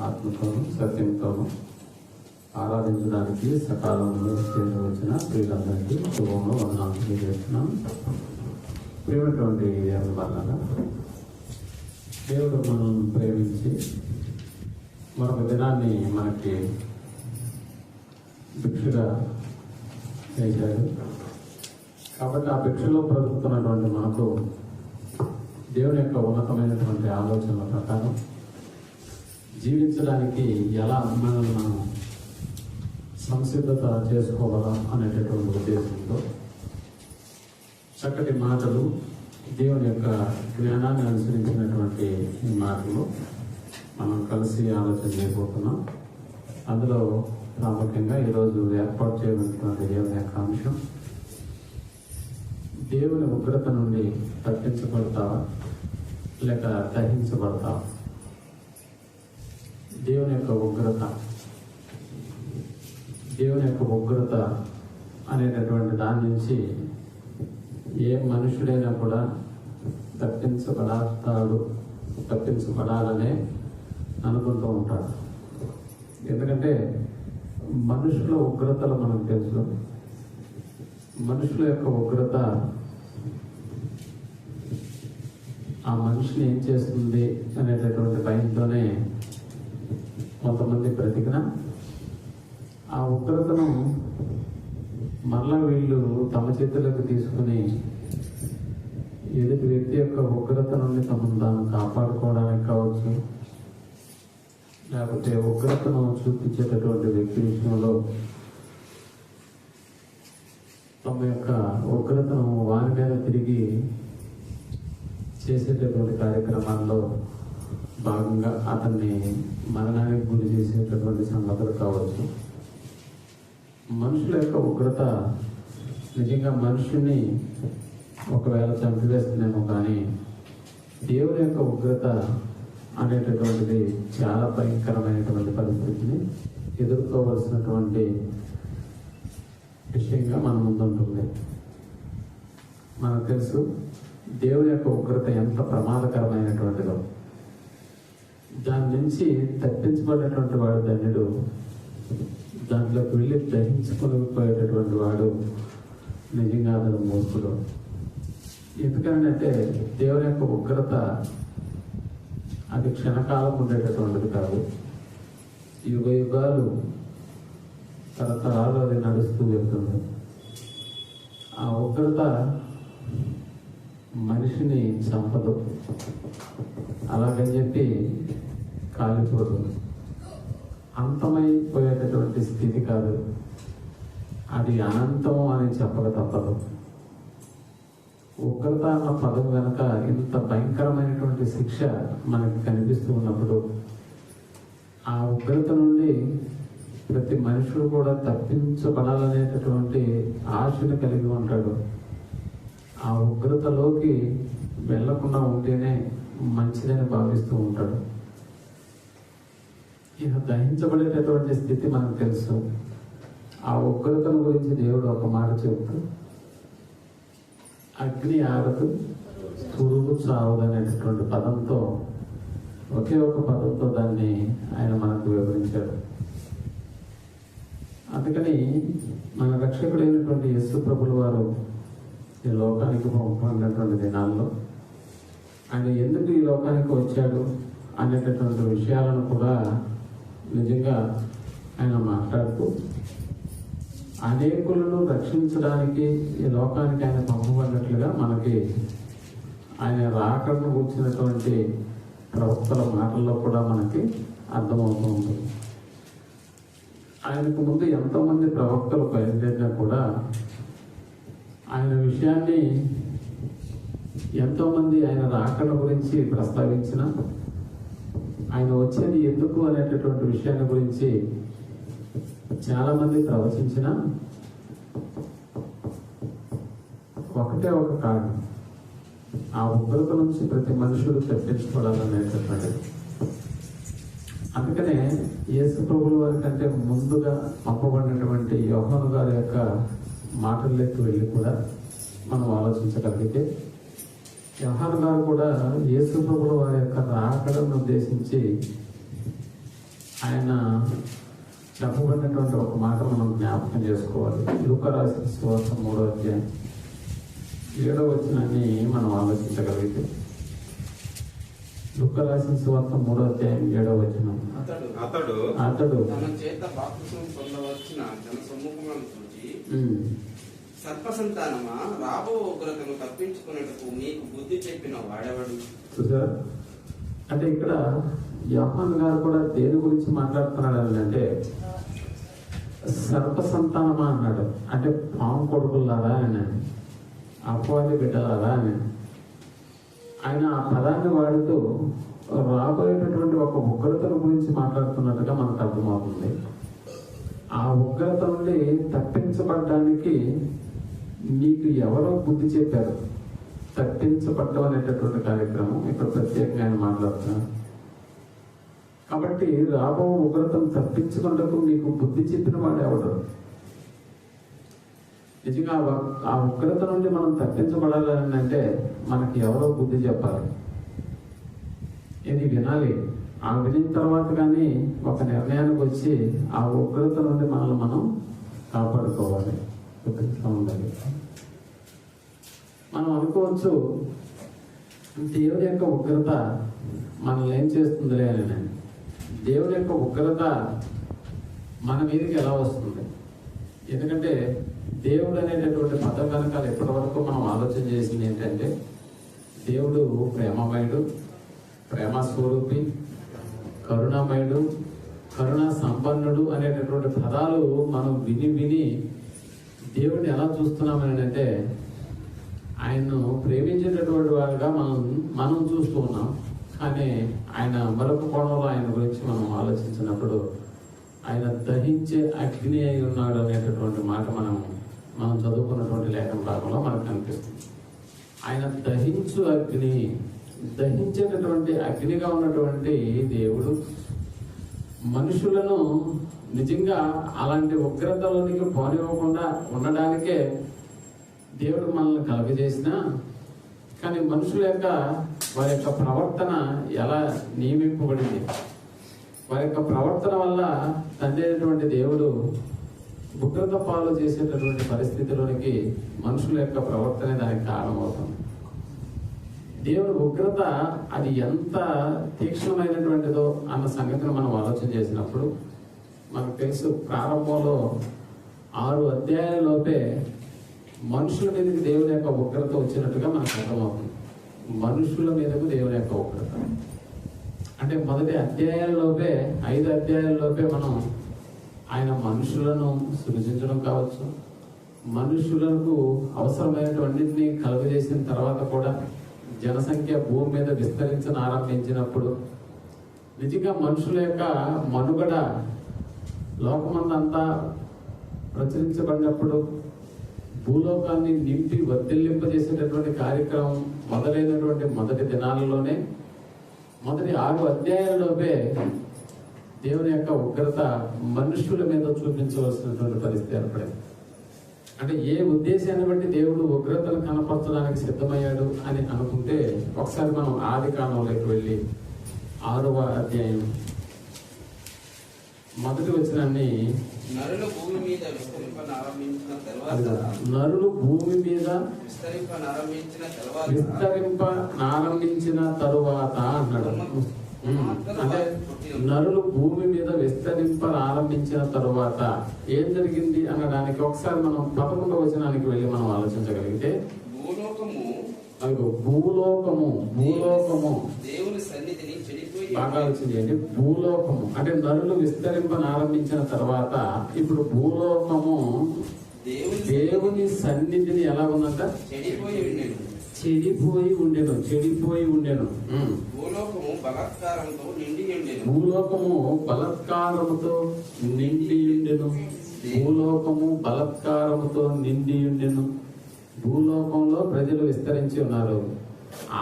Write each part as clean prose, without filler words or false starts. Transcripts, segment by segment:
ఆత్మతోనూ సత్యంతోనూ ఆరాధించడానికి సకాలంలో వచ్చిన ప్రియులందరికీ శుభంలో వందనాలు తెలియజేస్తున్నాం. ప్రియమైనటువంటి వల్ల దేవుడు మనల్ని ప్రేమించి మరొక దినాన్ని మనకి భిక్షగా చేశాడు. కాబట్టి ఆ భిక్షలో బ్రతుకుతున్నటువంటి మనకు దేవుని యొక్క ఉన్నతమైనటువంటి ఆలోచనల ప్రకారం జీవించడానికి ఎలా మనల్ని మనం సంసిద్ధత చేసుకోవాలా అనేటటువంటి ఉద్దేశంతో చక్కటి మాటలు, దేవుని యొక్క జ్ఞానాన్ని అనుసరించినటువంటి ఈ మాటలు మనం కలిసి ఆలోచన చేయబోతున్నాం. అందులో ప్రాముఖ్యంగా ఈరోజు ఏర్పాటు చేయబడినటువంటి దేవుని యొక్క అంశం, దేవుని ఉగ్రత నుండి తప్పించబడతావా లేక దహించబడతావా? దేవుని యొక్క ఉగ్రత అనేటటువంటి దాని నుంచి ఏ మనుషుడైనా కూడా తప్పించబడాలనే అనుకుంటూ ఉంటాడు. ఎందుకంటే మనుషుల ఉగ్రతలు మనకు తెలుసు. మనుషుల యొక్క ఉగ్రత ఆ మనిషిని ఏం చేస్తుంది అనేటటువంటి భయంతోనే కొంతమంది బ్రతికిన ఆ ఉగ్రతను మరలా వీళ్ళు తమ చేతులకు తీసుకుని ఎదుటి వ్యక్తి యొక్క ఉగ్రత నుండి తమను తాను కాపాడుకోవడానికి కావచ్చు, లేకపోతే ఉగ్రతను చూపించేటటువంటి వ్యక్తి విషయంలో తమ యొక్క ఉగ్రతను వారి మీద తిరిగి చేసేటటువంటి కార్యక్రమాల్లో భాగంగా అతన్ని మరణానికి గురి చేసేటటువంటి సంగతులు కావచ్చు. మనుషుల యొక్క ఉగ్రత నిజంగా మనుషుల్ని ఒకవేళ చంపివేస్తుందేమో, కానీ దేవుని యొక్క ఉగ్రత అనేటటువంటిది చాలా భయంకరమైనటువంటి పరిస్థితిని ఎదుర్కోవలసినటువంటి విషయంగా మన ముందుంటుంది. మనకు తెలుసు దేవుని యొక్క ఉగ్రత ఎంత ప్రమాదకరమైనటువంటిదో. దాని నుంచి తప్పించబడినటువంటి వాడు ధన్యుడు, దాంట్లోకి వెళ్ళి దహించుకొని పోయేటటువంటి వాడు నిజంగా అతను మూర్ఖుడు. ఎందుకంటే దేవుని యొక్క ఉగ్రత అది క్షణకాలం ఉండేటటువంటిది కాదు, యుగ యుగాలు తరతరాలు అది నడుస్తూ వెళ్తుంది. ఆ ఉగ్రత మనిషిని చంపదు, అలాగని చెప్పి కాలిపోదు, అంతమైపోయేటటువంటి స్థితి కాదు, అది అనంతం అని చెప్పక తప్పదు. ఉగ్రత అన్న పదం వెనక ఇంత భయంకరమైనటువంటి శిక్ష మనకి కనిపిస్తూ ఉన్నప్పుడు ఆ ఉగ్రత నుండి ప్రతి మనుషుడు కూడా తప్పించబడాలనేటటువంటి ఆశను కలిగి ఉంటాడు. ఆ ఉగ్రతలోకి వెళ్లకుండా ఉంటేనే మంచిదని భావిస్తూ ఉంటాడు. ఇక దహించబడేటటువంటి స్థితి మనకు తెలుసు. ఆ ఉగ్రతను గురించి దేవుడు ఒక మాట చెబుతూ, అగ్ని ఆరదు పురుగు చావదు అనేటటువంటి పదంతో, ఒకే ఒక పదంతో దాన్ని ఆయన మనకు వివరించాడు. అందుకని మన రక్షకుడైనటువంటి యేసు ప్రభుల వారు ఈ లోకానికి పంపబడినటువంటి దినాల్లో ఆయన ఎందుకు ఈ లోకానికి వచ్చాడు అనేటటువంటి విషయాలను కూడా నిజంగా ఆయన మాట్లాడుతూ, అనేకులను రక్షించడానికి ఈ లోకానికి ఆయన పంపబడినట్లుగా మనకి ఆయన రాకడను కూర్చున్నటువంటి ప్రవక్తల మాటల్లో కూడా మనకి అర్థమవుతూ ఉంటుంది. ఆయనకు ముందు ఎంతోమంది ప్రవక్తలు బయలుదేరినా కూడా ఆయన విషయాన్ని ఎంతోమంది ఆయన రాకడ గురించి ప్రస్తావించిన, ఆయన వచ్చేది ఎందుకు అనేటటువంటి విషయాన్ని గురించి చాలా మంది ప్రవచించిన ఒకటే ఒక కారణం, ఆ ఉగ్రత నుంచి ప్రతి మనుషుడు తప్పించుకోవాలనేటటువంటిది. అందుకనే యేసు ప్రభువుల వారి కంటే ముందుగా పంపబడినటువంటి యోహాను గారి యొక్క మాటల్లోకి వెళ్ళి కూడా మనం ఆలోచించగలిగితే, యోహాను గారు కూడా యేసు ప్రభువుల వారి యొక్క రాకడను ఉద్దేశించి ఆయన చెప్పబడినటువంటి ఒక మాట మనం జ్ఞాపకం చేసుకోవాలి. లూకా రాసిన సువార్త 3వ అధ్యాయం 7వ వచనాన్ని మనం ఆలోచించగలిగితే, లూకా రాసిన సువార్త 3వ అధ్యాయం 7వ వచనం, అతడు తన చేత బాప్తిసం పొందవచ్చిన జన సమూహములను చూచి, సర్ప సంతానమా, రాబో ఉగ్రతను తప్పించుకునేటకు మీకు బుద్ధి చెప్పిన వాడెవడు? చూసారా? అంటే ఇక్కడ యోహాను గారు కూడా దేని గురించి మాట్లాడుతున్నాడు అంటే, సర్ప సంతానమా అన్నాడు. అంటే పాము కొడుకులారా అని, అపవాది బిడ్డలారా అని ఆయన ఆ పదాన్ని వాడుతూ రాబోయేటటువంటి ఒక ఉగ్రతను గురించి మాట్లాడుతున్నట్టుగా మనకు అర్థమవుతుంది. ఆ ఉగ్రత నుండి తప్పించబడ్డానికి మీకు ఎవరో బుద్ధి చెప్పారు. తప్పించబడ్డం అనేటటువంటి కార్యక్రమం ఇక్కడ ప్రత్యేకంగా ఆయన మాట్లాడుతున్నారు. కాబట్టి రాబో ఉగ్రతను తప్పించుకున్నకు మీకు బుద్ధి చెప్పిన వాడు ఎవడు? నిజంగా ఆ ఉగ్రత నుండి మనం తప్పించబడాలని అంటే మనకి ఎవరో బుద్ధి చెప్పాలి. ఇది వినాలి. ఆ వినిన తర్వాత కానీ ఒక నిర్ణయానికి వచ్చి ఆ ఉగ్రత నుండి మనల్ని మనం కాపాడుకోవాలి. ఉండాలి. మనం అనుకోవచ్చు, దేవుని యొక్క ఉగ్రత మనల్ని ఏం చేస్తుందిలే అని. దేవుని యొక్క ఉగ్రత మన మీదకి ఎలా వస్తుంది? ఎందుకంటే దేవుడు అనేటటువంటి పదం వెనకాల ఎప్పటి వరకు మనం ఆలోచన చేసింది ఏంటంటే, దేవుడు ప్రేమమయుడు, ప్రేమ స్వరూపి, కరుణామయుడు, కరుణా సంపన్నుడు అనేటటువంటి పదాలు మనం విని విని దేవుడిని ఎలా చూస్తున్నామని అంటే, ఆయన్ను ప్రేమించేటటువంటి వాడుగా మనం చూస్తూ ఉన్నాం. కానీ ఆయన మరొక కోణంలో ఆయన గురించి మనం ఆలోచించినప్పుడు ఆయన దహించే అగ్ని అయి ఉన్నాడు అనేటటువంటి మాట మనం చదువుకున్నటువంటి లేఖన భాగంలో మనకు కనిపిస్తుంది. ఆయన దహించు అగ్ని, దహించేటటువంటి అగ్నిగా ఉన్నటువంటి దేవుడు మనుషులను నిజంగా అలాంటి ఉగ్రతలోనికి పోనివ్వకుండా ఉండడానికే దేవుడు మనల్ని కలుగజేసిన. కానీ మనుషుల యొక్క వారి యొక్క ప్రవర్తన ఎలా నియమింపబడింది, వారి యొక్క ప్రవర్తన వల్ల తండ్రి అయినటువంటి దేవుడు ఉగ్రత పాలు చేసేటటువంటి పరిస్థితిలోనికి మనుషుల యొక్క ప్రవర్తనే దానికి కారణమవుతుంది. దేవుడి ఉగ్రత అది ఎంత తీక్షణమైనటువంటిదో అన్న సంగతిని మనం ఆలోచన చేసినప్పుడు మనకు తెలుసు. ప్రారంభంలో 6 అధ్యాయాలలోపే మనుషుల మీదకి దేవుని యొక్క ఉగ్రత వచ్చినట్టుగా మనకు అర్థమవుతుంది. మనుషుల మీదకు దేవుని యొక్క ఉగ్రత అంటే మొదటి అధ్యాయాలలోపే 5 అధ్యాయాలలోపే మనం ఆయన మనుషులను సృజించడం కావచ్చు, మనుషులకు అవసరమైనటువంటిని కలుగజేసిన తర్వాత కూడా జనసంఖ్య భూమి మీద విస్తరించని ఆరంభించినప్పుడు నిజంగా మనుషుల యొక్క మనుగడ లోకమంతా ప్రచురించబడినప్పుడు భూలోకాన్ని నింపి వర్ధిల్లింపజేసేటటువంటి కార్యక్రమం మొదలైనటువంటి మొదటి దినాలలోనే మొదటి 6 అధ్యాయాలలోపే దేవుని యొక్క ఉగ్రత మనుషుల మీద చూపించవలసినటువంటి పరిస్థితి ఏర్పడింది. అంటే ఏ ఉద్దేశాన్ని బట్టి దేవుడు ఉగ్రతను కనపరచడానికి సిద్ధమయ్యాడు అని అనుకుంటే ఒకసారి మనం ఆది కాలంలోకి వెళ్ళి 6వ అధ్యాయం మొదటి వచనాన్ని, నరులు భూమి మీద విస్తరింపనారంభించిన తరువాత అన్నాడు. అంటే నరులు భూమి మీద విస్తరింపనారంభించిన తరువాత ఏం జరిగింది అనడానికి ఒకసారి మనం 11వ వచనానికి వెళ్ళి మనం ఆలోచించగలిగితే, భూలోకము దేవుని సన్నిధిని చెడిపోయి, బాగా ఆలోచన చేయండి. భూలోకము అంటే నరులు విస్తరింపనారంభించిన తర్వాత ఇప్పుడు భూలోకము దేవుని సన్నిధిని ఎలా ఉందంట? చెడిపోయి ఉండెను. భూలోకము బలాత్కారంతో నిండి ఉండెను. భూలోకము బలాత్కారముతో నిండి ఉండెను. భూలోకంలో ప్రజలు విస్తరించి ఉన్నారు.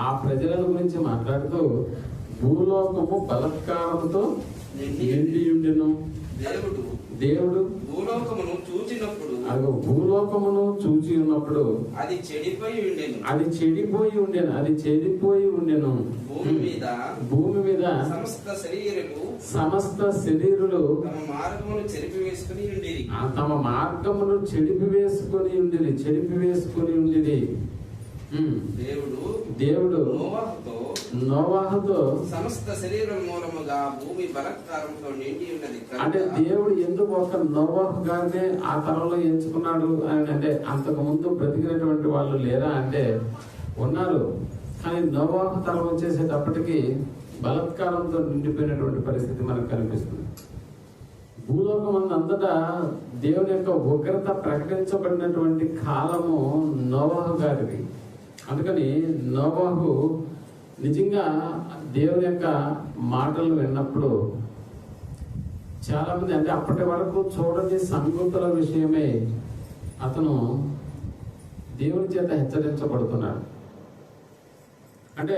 ఆ ప్రజల గురించి మాట్లాడుతూ భూలోకము బలాత్కారంతో నిండి ఉండెను. దేవుడు భూలోకమును చూచినప్పుడు అది భూలోకమును చూచి ఉన్నప్పుడు అది చెడిపోయి ఉండెను. అది చెడిపోయి ఉండెను. భూమి మీద సమస్త శరీరులు తమ మార్గమును చెడిపి వేసుకొని ఉండిరి. దేవుడు నోవాహుతో సమస్త శరీరం మూలముగా భూమి బలత్కారంతో నిండి ఉన్నది. అంటే దేవుడు ఎందుకు ఒక నోవాహు గారినే ఆ తరంలో ఎంచుకున్నాడు అని అంటే, అంతకు ముందు బ్రతికినటువంటి వాళ్ళు లేరా అంటే ఉన్నారు. కానీ నోవాహు తరం వచ్చేసేటప్పటికి బలత్కారంతో నిండిపోయినటువంటి పరిస్థితి మనకు కనిపిస్తుంది. భూలోకం అంతటా దేవుని యొక్క ఉగ్రత ప్రకటించబడినటువంటి కాలము నోవాహు గారిది. అందుకని నోవాహు నిజంగా దేవుని యొక్క మాటలు విన్నప్పుడు చాలా మంది, అంటే అప్పటి వరకు చూడని సంగతుల విషయమే అతను దేవుని చేత హెచ్చరించబడుతున్నాడు. అంటే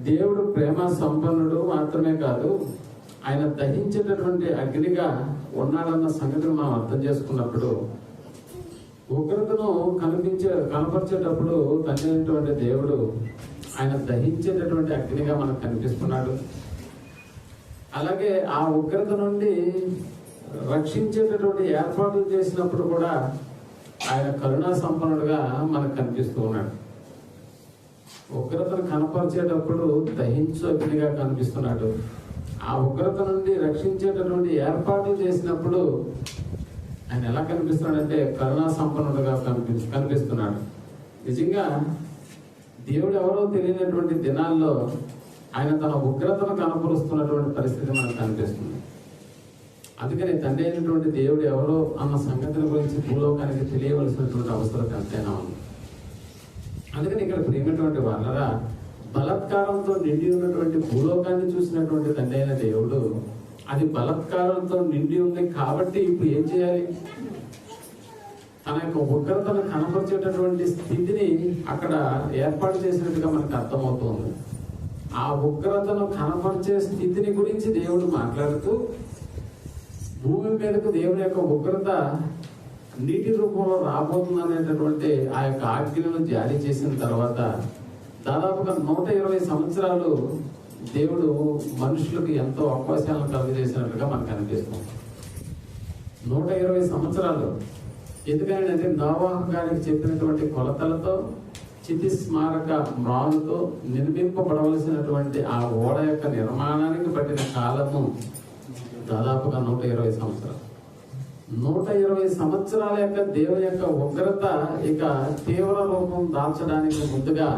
దేవుడు ప్రేమ సంపన్నుడు మాత్రమే కాదు, ఆయన దహించేటటువంటి అగ్నిగా ఉన్నాడన్న సంగతిని మనం అర్థం చేసుకున్నప్పుడు, ఉగ్రతను కనపరిచేటప్పుడు తండ్రి దేవుడు ఆయన దహించేటటువంటి అగ్నిగా మనకు కనిపిస్తున్నాడు. అలాగే ఆ ఉగ్రత నుండి రక్షించేటటువంటి ఏర్పాట్లు చేసినప్పుడు కూడా ఆయన కరుణా సంపన్నుడుగా మనకు కనిపిస్తూ ఉన్నాడు. ఉగ్రతను కనపరిచేటప్పుడు దహించు అగ్నిగా కనిపిస్తున్నాడు. ఆ ఉగ్రత నుండి రక్షించేటటువంటి ఏర్పాట్లు చేసినప్పుడు ఆయన ఎలా కనిపిస్తున్నాడంటే కరుణా సంపన్నుడుగా కనిపిస్తున్నాడు. నిజంగా దేవుడు ఎవరో తెలియనటువంటి దినాల్లో ఆయన తన ఉగ్రతను కనపరుస్తున్నటువంటి పరిస్థితి మనకు కనిపిస్తుంది. అందుకని తండ్రి అయినటువంటి దేవుడు ఎవరో అన్న సంగతిని గురించి భూలోకానికి తెలియవలసినటువంటి అవసరం ఎంతైనా ఉంది. అందుకని ఇక్కడ ప్రియమైనటువంటి వాళ్ళరా, బలత్కారంతో నిండి ఉన్నటువంటి భూలోకాన్ని చూసినటువంటి తండ్రి అయిన దేవుడు అది బలత్కారంతో నిండి ఉంది కాబట్టి ఇప్పుడు ఏం చేయాలి? తన యొక్క ఉగ్రతను కనపరిచేటటువంటి స్థితిని అక్కడ ఏర్పాటు చేసినట్టుగా మనకు అర్థమవుతుంది. ఆ ఉగ్రతను కనపరిచే స్థితిని గురించి దేవుడు మాట్లాడుతూ, భూమి మీదకు దేవుని యొక్క ఉగ్రత నీటి రూపంలో రాబోతుంది అనేటటువంటి ఆ యొక్క ఆజ్ఞలను జారీ చేసిన తర్వాత దాదాపుగా 120 సంవత్సరాలు దేవుడు మనుషులకు ఎంతో అవకాశాలను కలుగజేసినట్లుగా మనకు అనిపిస్తుంది. 120 సంవత్సరాలు. ఎందుకంటే నోవాహు గారికి చెప్పినటువంటి కొలతలతో చితి స్మారక మ్రానుతో నిర్మింపబడవలసినటువంటి ఆ ఓడ యొక్క నిర్మాణానికి పట్టిన కాలము దాదాపుగా 120 సంవత్సరాలు. 120 సంవత్సరాల యొక్క దేవుని యొక్క ఉగ్రత ఇక తీవ్ర రూపం దాల్చడానికి ముందుగా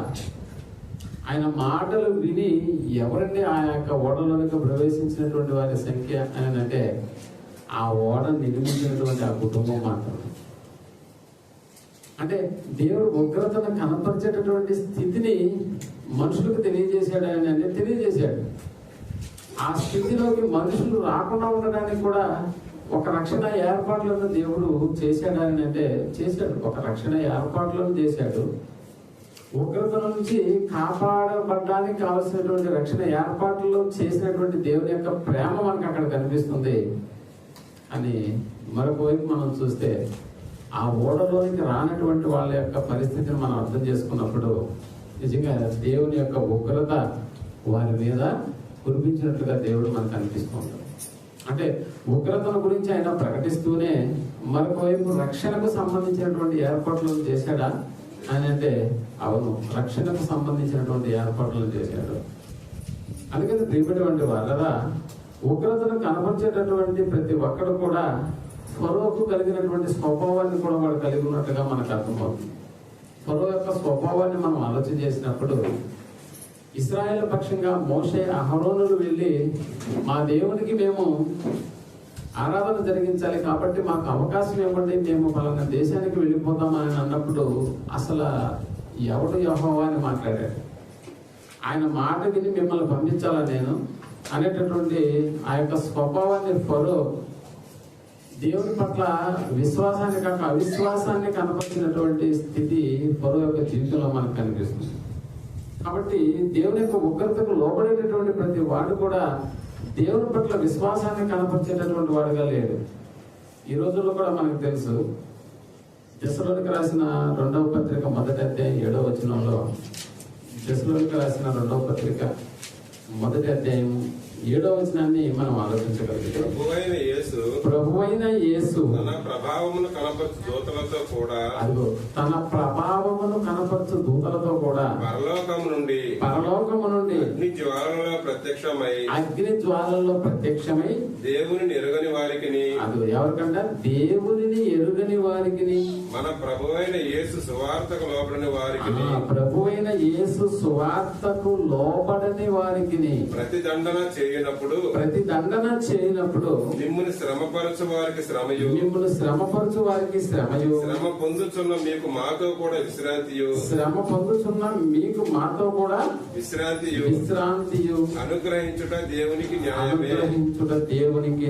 ఆయన మాటలు విని ఎవరండి ఆ యొక్క ఓడలోనికి ప్రవేశించినటువంటి వారి సంఖ్య అని అంటే ఆ ఓడ నిర్మించినటువంటి ఆ కుటుంబం మాత్రమే. అంటే దేవుడు ఉగ్రతను కనపరిచేటటువంటి స్థితిని మనుషులకు తెలియజేశాడు అని అంటే తెలియజేశాడు. ఆ స్థితిలోకి మనుషులు రాకుండా ఉండడానికి కూడా ఒక రక్షణ ఏర్పాట్లను దేవుడు చేశాడని అంటే చేశాడు. ఒక రక్షణ ఏర్పాట్లను చేశాడు. ఉగ్రత నుంచి కాపాడబడ్డానికి కావలసినటువంటి రక్షణ ఏర్పాట్లు చేసినటువంటి దేవుని యొక్క ప్రేమ మనకు అక్కడ కనిపిస్తుంది. అని మరొక వైపు మనం చూస్తే ఆ ఓడలోనికి రానటువంటి వాళ్ళ యొక్క పరిస్థితిని మనం అర్థం చేసుకున్నప్పుడు నిజంగా దేవుని యొక్క ఉగ్రత వారి మీద కురిపించినట్లుగా దేవుడు మనకు అనిపిస్తుంది. అంటే ఉగ్రతను గురించి ఆయన ప్రకటిస్తూనే మరొక వైపు రక్షణకు సంబంధించినటువంటి ఏర్పాట్లను చేశాడా అని అంటే అవును, రక్షణకు సంబంధించినటువంటి ఏర్పాట్లను చేశాడు. అందుకని ప్రియమైనటువంటి వాళ్ళరా, ఉగ్రతను కనపరిచేటటువంటి ప్రతి ఒక్కడు కూడా ఫరోకు కలిగినటువంటి స్వభావాన్ని కూడా వాడు కలిగి ఉన్నట్టుగా మనకు అర్థమవుతుంది. ఫరో యొక్క స్వభావాన్ని మనం ఆలోచన చేసినప్పుడు ఇశ్రాయేలు పక్షంగా మోషే అహరోనులు వెళ్ళి మా దేవునికి మేము ఆరాధన జరిగించాలి కాబట్టి మాకు అవకాశం ఇవ్వండి, మేము పలానా దేశానికి వెళ్ళిపోతామని అన్నప్పుడు అసలు ఎవడు యెహోవా అని మాట్లాడాడు. ఆయన మాట విని మిమ్మల్ని పంపించాలా నేను అనేటటువంటి ఆ యొక్క స్వభావాన్ని ఫరో దేవుని పట్ల విశ్వాసాన్ని కాక అవిశ్వాసాన్ని కనపరిచినటువంటి స్థితి ఫరో యొక్క జీవితంలో మనకు కనిపిస్తుంది. కాబట్టి దేవుని యొక్క ఉగ్రతకు లోబడేటటువంటి ప్రతి వాడు కూడా దేవుని పట్ల విశ్వాసాన్ని కనపరిచేటటువంటి వాడుగా లేడు. ఈ రోజుల్లో కూడా మనకు తెలుసు, తెస్సలోనికి రాసిన 2వ పత్రిక 1వ అధ్యాయం 7వ వచనంలో, తెస్సలోనికి రాసిన 2వ పత్రిక 1వ అధ్యాయం 7వ వచనాన్ని మనం ఆలోచించగలిగితే, ప్రభువైన యేసు తన ప్రభావమును కనపరచు దూతలతో కూడా, అదిగో తన ప్రభావమును కనపరచు దూతలతో కూడా పరలోకము నుండి అగ్ని జ్వాలల్లో ప్రత్యక్షమై దేవునిని ఎరుగని వారికిని, అది ఎవరికంట? దేవునిని ఎరుగని వారికిని, మన ప్రభువైన యేసు సువార్తకు లోబడని వారికిని, ప్రభువైన యేసు సువార్తకు లోబడని వారికిని ప్రతిదండన చేయనప్పుడు మిమ్మును శ్రమపరచు వారికి శ్రమయు, శ్రమ పొందుచున్న మీకు మాతో కూడా విశ్రాంతియు అనుగ్రహించుట దేవునికి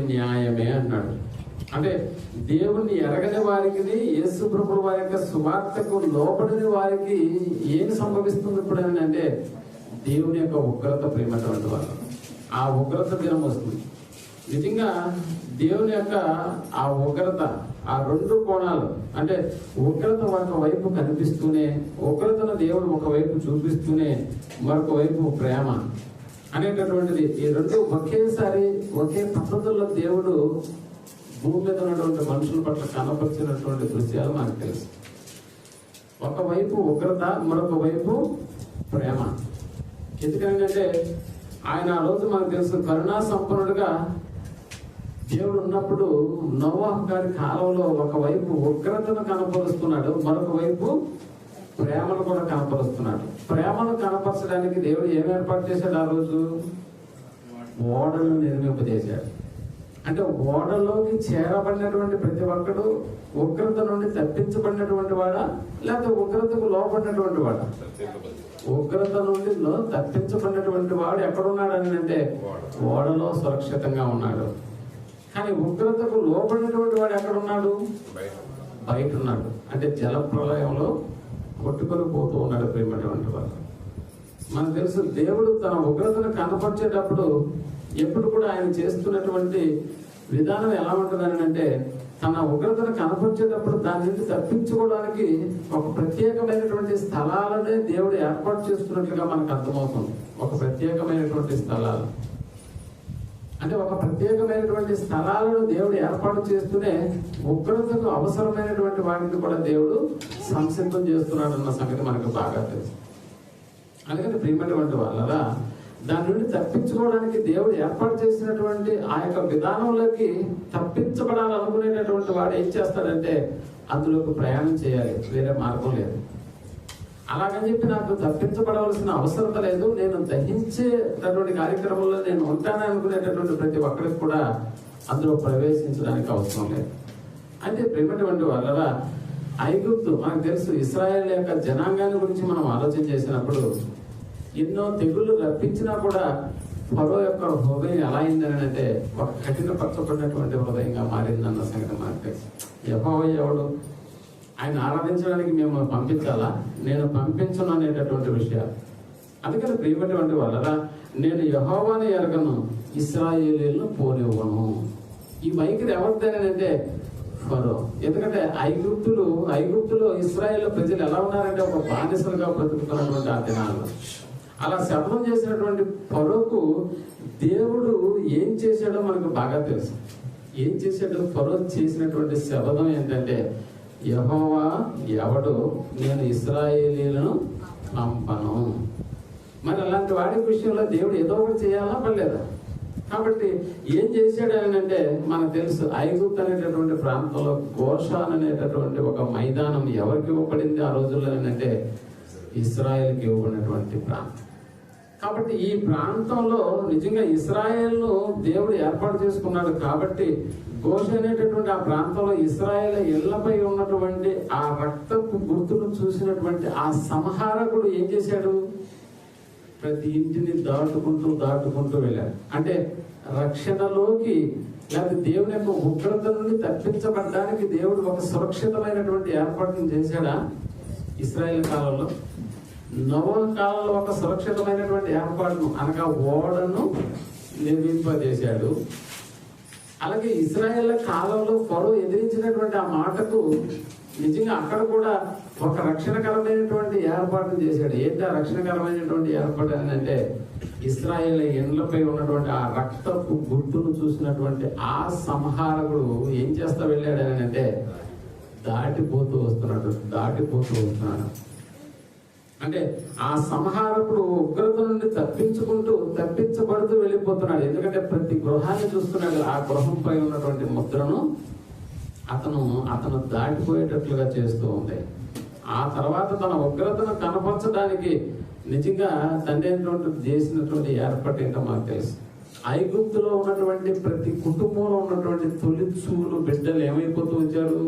న్యాయమే అన్నాడు. అంటే దేవుణ్ణి ఎరగని వారికి, యేసు ప్రభువు వారి యొక్క సువార్తకు లోబడని వారికి ఏమి సంభవిస్తుంది ఇప్పుడు అంటే, దేవుని యొక్క ఉగ్రత ప్రేమటువంటి వాళ్ళు, ఆ ఉగ్రత దినం వస్తుంది. నిజంగా దేవుని యొక్క ఆ ఉగ్రత, ఆ 2 కోణాలు, అంటే ఉగ్రత ఒకవైపు కనిపిస్తూనే, ఉగ్రతను దేవుడు ఒకవైపు చూపిస్తూనే, మరొక వైపు ప్రేమ అనేటటువంటిది, ఈ 2 ఒకేసారి ఒకే పద్ధతుల్లో దేవుడు భూమి మీద ఉన్నటువంటి మనుషుల పట్ల కనపరిచినటువంటి దృశ్యాలు మనకు తెలుసు. ఒకవైపు ఉగ్రత, మరొక వైపు ప్రేమ. ఎందుకంటే ఆయన ఆ రోజు మనకు తెలుసు, కరుణా సంపన్నుడుగా దేవుడు ఉన్నప్పుడు నోవాహు గారి కాలంలో ఒకవైపు ఉగ్రతను కనపరుస్తున్నాడు, మరొక వైపు ప్రేమను కూడా కనపరుస్తున్నాడు. ప్రేమను కనపరచడానికి దేవుడు ఏం ఏర్పాటు చేశాడు? ఆ రోజు ఓడలను నిర్మింపజేశాడు. అంటే ఓడలోకి చేరబడినటువంటి ప్రతి ఒక్కడు ఉగ్రత నుండి తప్పించబడినటువంటి వాడా, లేకపోతే ఉగ్రతకు లోపడినటువంటి వాడా? ఉగ్రత నుండి తప్పించబడినటువంటి వాడు ఎక్కడున్నాడు అని అంటే, ఓడలో సురక్షితంగా ఉన్నాడు. కానీ ఉగ్రతకు లోపడినటువంటి వాడు ఎక్కడున్నాడు? బయట ఉన్నాడు. అంటే జల ప్రళయంలో కొట్టుకొని పోతూ ఉన్నాడు. ప్రేమటువంటి వాడు మనకు తెలుసు, దేవుడు తన ఉగ్రతను కనపరిచేటప్పుడు ఎప్పుడు కూడా ఆయన చేస్తున్నటువంటి విధానం ఎలా ఉంటుందని అంటే, తన ఉగ్రతను కనపరిచేటప్పుడు దాని నుండి తప్పించుకోవడానికి ఒక ప్రత్యేకమైనటువంటి స్థలాలనే దేవుడు ఏర్పాటు చేస్తున్నట్లుగా మనకు అర్థమవుతుంది. ఒక ప్రత్యేకమైనటువంటి స్థలాలు అంటే, ఒక ప్రత్యేకమైనటువంటి స్థలాలను దేవుడు ఏర్పాటు చేస్తూనే ఉగ్రతకు అవసరమైనటువంటి వాటిని కూడా దేవుడు సంసిద్ధం చేస్తున్నాడు అన్న సంగతి మనకు బాగా తెలుసు. అందుకని ప్రియమైనటువంటి వాళ్ళరా, దాని నుండి తప్పించుకోవడానికి దేవుడు ఏర్పాటు చేసినటువంటి ఆ యొక్క విధానంలోకి తప్పించబడాలనుకునేటటువంటి వాడు ఏం చేస్తాడంటే, అందులోకి ప్రయాణం చేయాలి, వేరే మార్గం లేదు. అలాగని చెప్పి నాకు తప్పించబడవలసిన అవసరం లేదు, నేను దహించేటటువంటి కార్యక్రమంలో నేను ఉంటానని అనుకునేటటువంటి ప్రతి ఒక్కరికి కూడా అందులో ప్రవేశించడానికి అవసరం లేదు. అయితే ప్రేమటువంటి వాళ్ళ ఐగుప్తు మనకు తెలుసు, ఇశ్రాయేల్ యొక్క జనాంగాన్ని గురించి మనం ఆలోచన చేసినప్పుడు ఎన్నో తెగుళ్ళు రప్పించినా కూడా ఫరో యొక్క హృదయం ఎలా అయిందని అంటే, ఒక కఠినపరచబడినటువంటి హృదయంగా మారిందన్న సంగతి మనకు తెలుసు. యెహోవా ఎవడు? ఆయన ఆరాధించడానికి మేము పంపించాలా? నేను పంపించను అనేటటువంటి విషయాలు. అందుకని ప్రియమైనటువంటి వాళ్ళరా, నేను యెహోవాను ఎరగను, ఇశ్రాయేలీయులను పోనివ్వను. ఈ వైఖరి ఎవరిదేనంటే ఫరో. ఎందుకంటే ఐగుప్తులో ఇశ్రాయేల్ ప్రజలు ఎలా ఉన్నారంటే, ఒక బానిసలుగా బ్రతుకుతున్నటువంటి ఆ దినాల్లో అలా శపథం చేసినటువంటి ఫరోకు దేవుడు ఏం చేశాడో మనకు బాగా తెలుసు. ఏం చేశాడో? ఫరో చేసినటువంటి శపథం ఏంటంటే, యెహోవా ఎవడు? నేను ఇశ్రాయేలీయులను పంపను. మరి అలాంటి వాడి విషయంలో దేవుడు ఏదో ఒకటి చేయాలా పర్లేదా? కాబట్టి ఏం చేశాడు అని అంటే మనకు తెలుసు, ఐగుప్తు అనేటటువంటి ప్రాంతంలో గోషాన్ అనేటటువంటి ఒక మైదానం ఎవరికి ఇవ్వబడింది ఆ రోజుల్లో అంటే, ఇశ్రాయేల్కి ఇవ్వబడినటువంటి ప్రాంతం. కాబట్టి ఈ ప్రాంతంలో నిజంగా ఇశ్రాయేల్ను దేవుడు ఏర్పాటు చేసుకున్నాడు. కాబట్టి గోషు అనేటటువంటి ఆ ప్రాంతంలో ఇశ్రాయేల్ ఇళ్లపై ఉన్నటువంటి ఆ రక్తపు గుర్తును చూసినటువంటి ఆ సంహారకుడు ఏం చేశాడు? ప్రతి ఇంటిని దాటుకుంటూ వెళ్ళాడు. అంటే రక్షణలోకి, లేకపోతే దేవుని యొక్క ఉగ్రత నుండి తప్పించబడడానికి దేవుడు ఒక సురక్షితమైనటువంటి ఏర్పాటును చేశాడా? ఇశ్రాయేల్ కాలంలో, నోవహు కాలంలో ఒక సురక్షితమైనటువంటి ఏర్పాటును అనగా ఓడను నిర్మింపజేశాడు. అలాగే ఇశ్రాయేళ్ల కాలంలో ఫరో ఎదిరించినటువంటి ఆ మాటకు నిజంగా అక్కడ కూడా ఒక రక్షణకరమైనటువంటి ఏర్పాటును చేశాడు. ఏంటి ఆ రక్షణకరమైనటువంటి ఏర్పాటు అని అంటే, ఇశ్రాయేల్ ఎండ్లపై ఉన్నటువంటి ఆ రక్తపు గుట్టును చూసినటువంటి ఆ సంహారకుడు ఏం చేస్తా వెళ్ళాడు అని అంటే, దాటిపోతూ వస్తున్నాడు. అంటే ఆ సంహారకుడు ఉగ్రత నుండి తప్పించబడుతూ వెళ్ళిపోతున్నాడు. ఎందుకంటే ప్రతి గృహాన్ని చూస్తున్నాడు. ఆ గృహంపై ఉన్నటువంటి ముద్రను అతను దాటిపోయేటట్లుగా చేస్తూ ఉంది. ఆ తర్వాత తన ఉగ్రతను కనపరచడానికి నిజంగా తండ్రి చేసినటువంటి ఏర్పాటు ఏంటో మనకు తెలుసు. ఐగుప్తులో ఉన్నటువంటి ప్రతి కుటుంబంలో ఉన్నటువంటి తొలిచూలు బిడ్డలు ఏమైపోతూ వచ్చారు?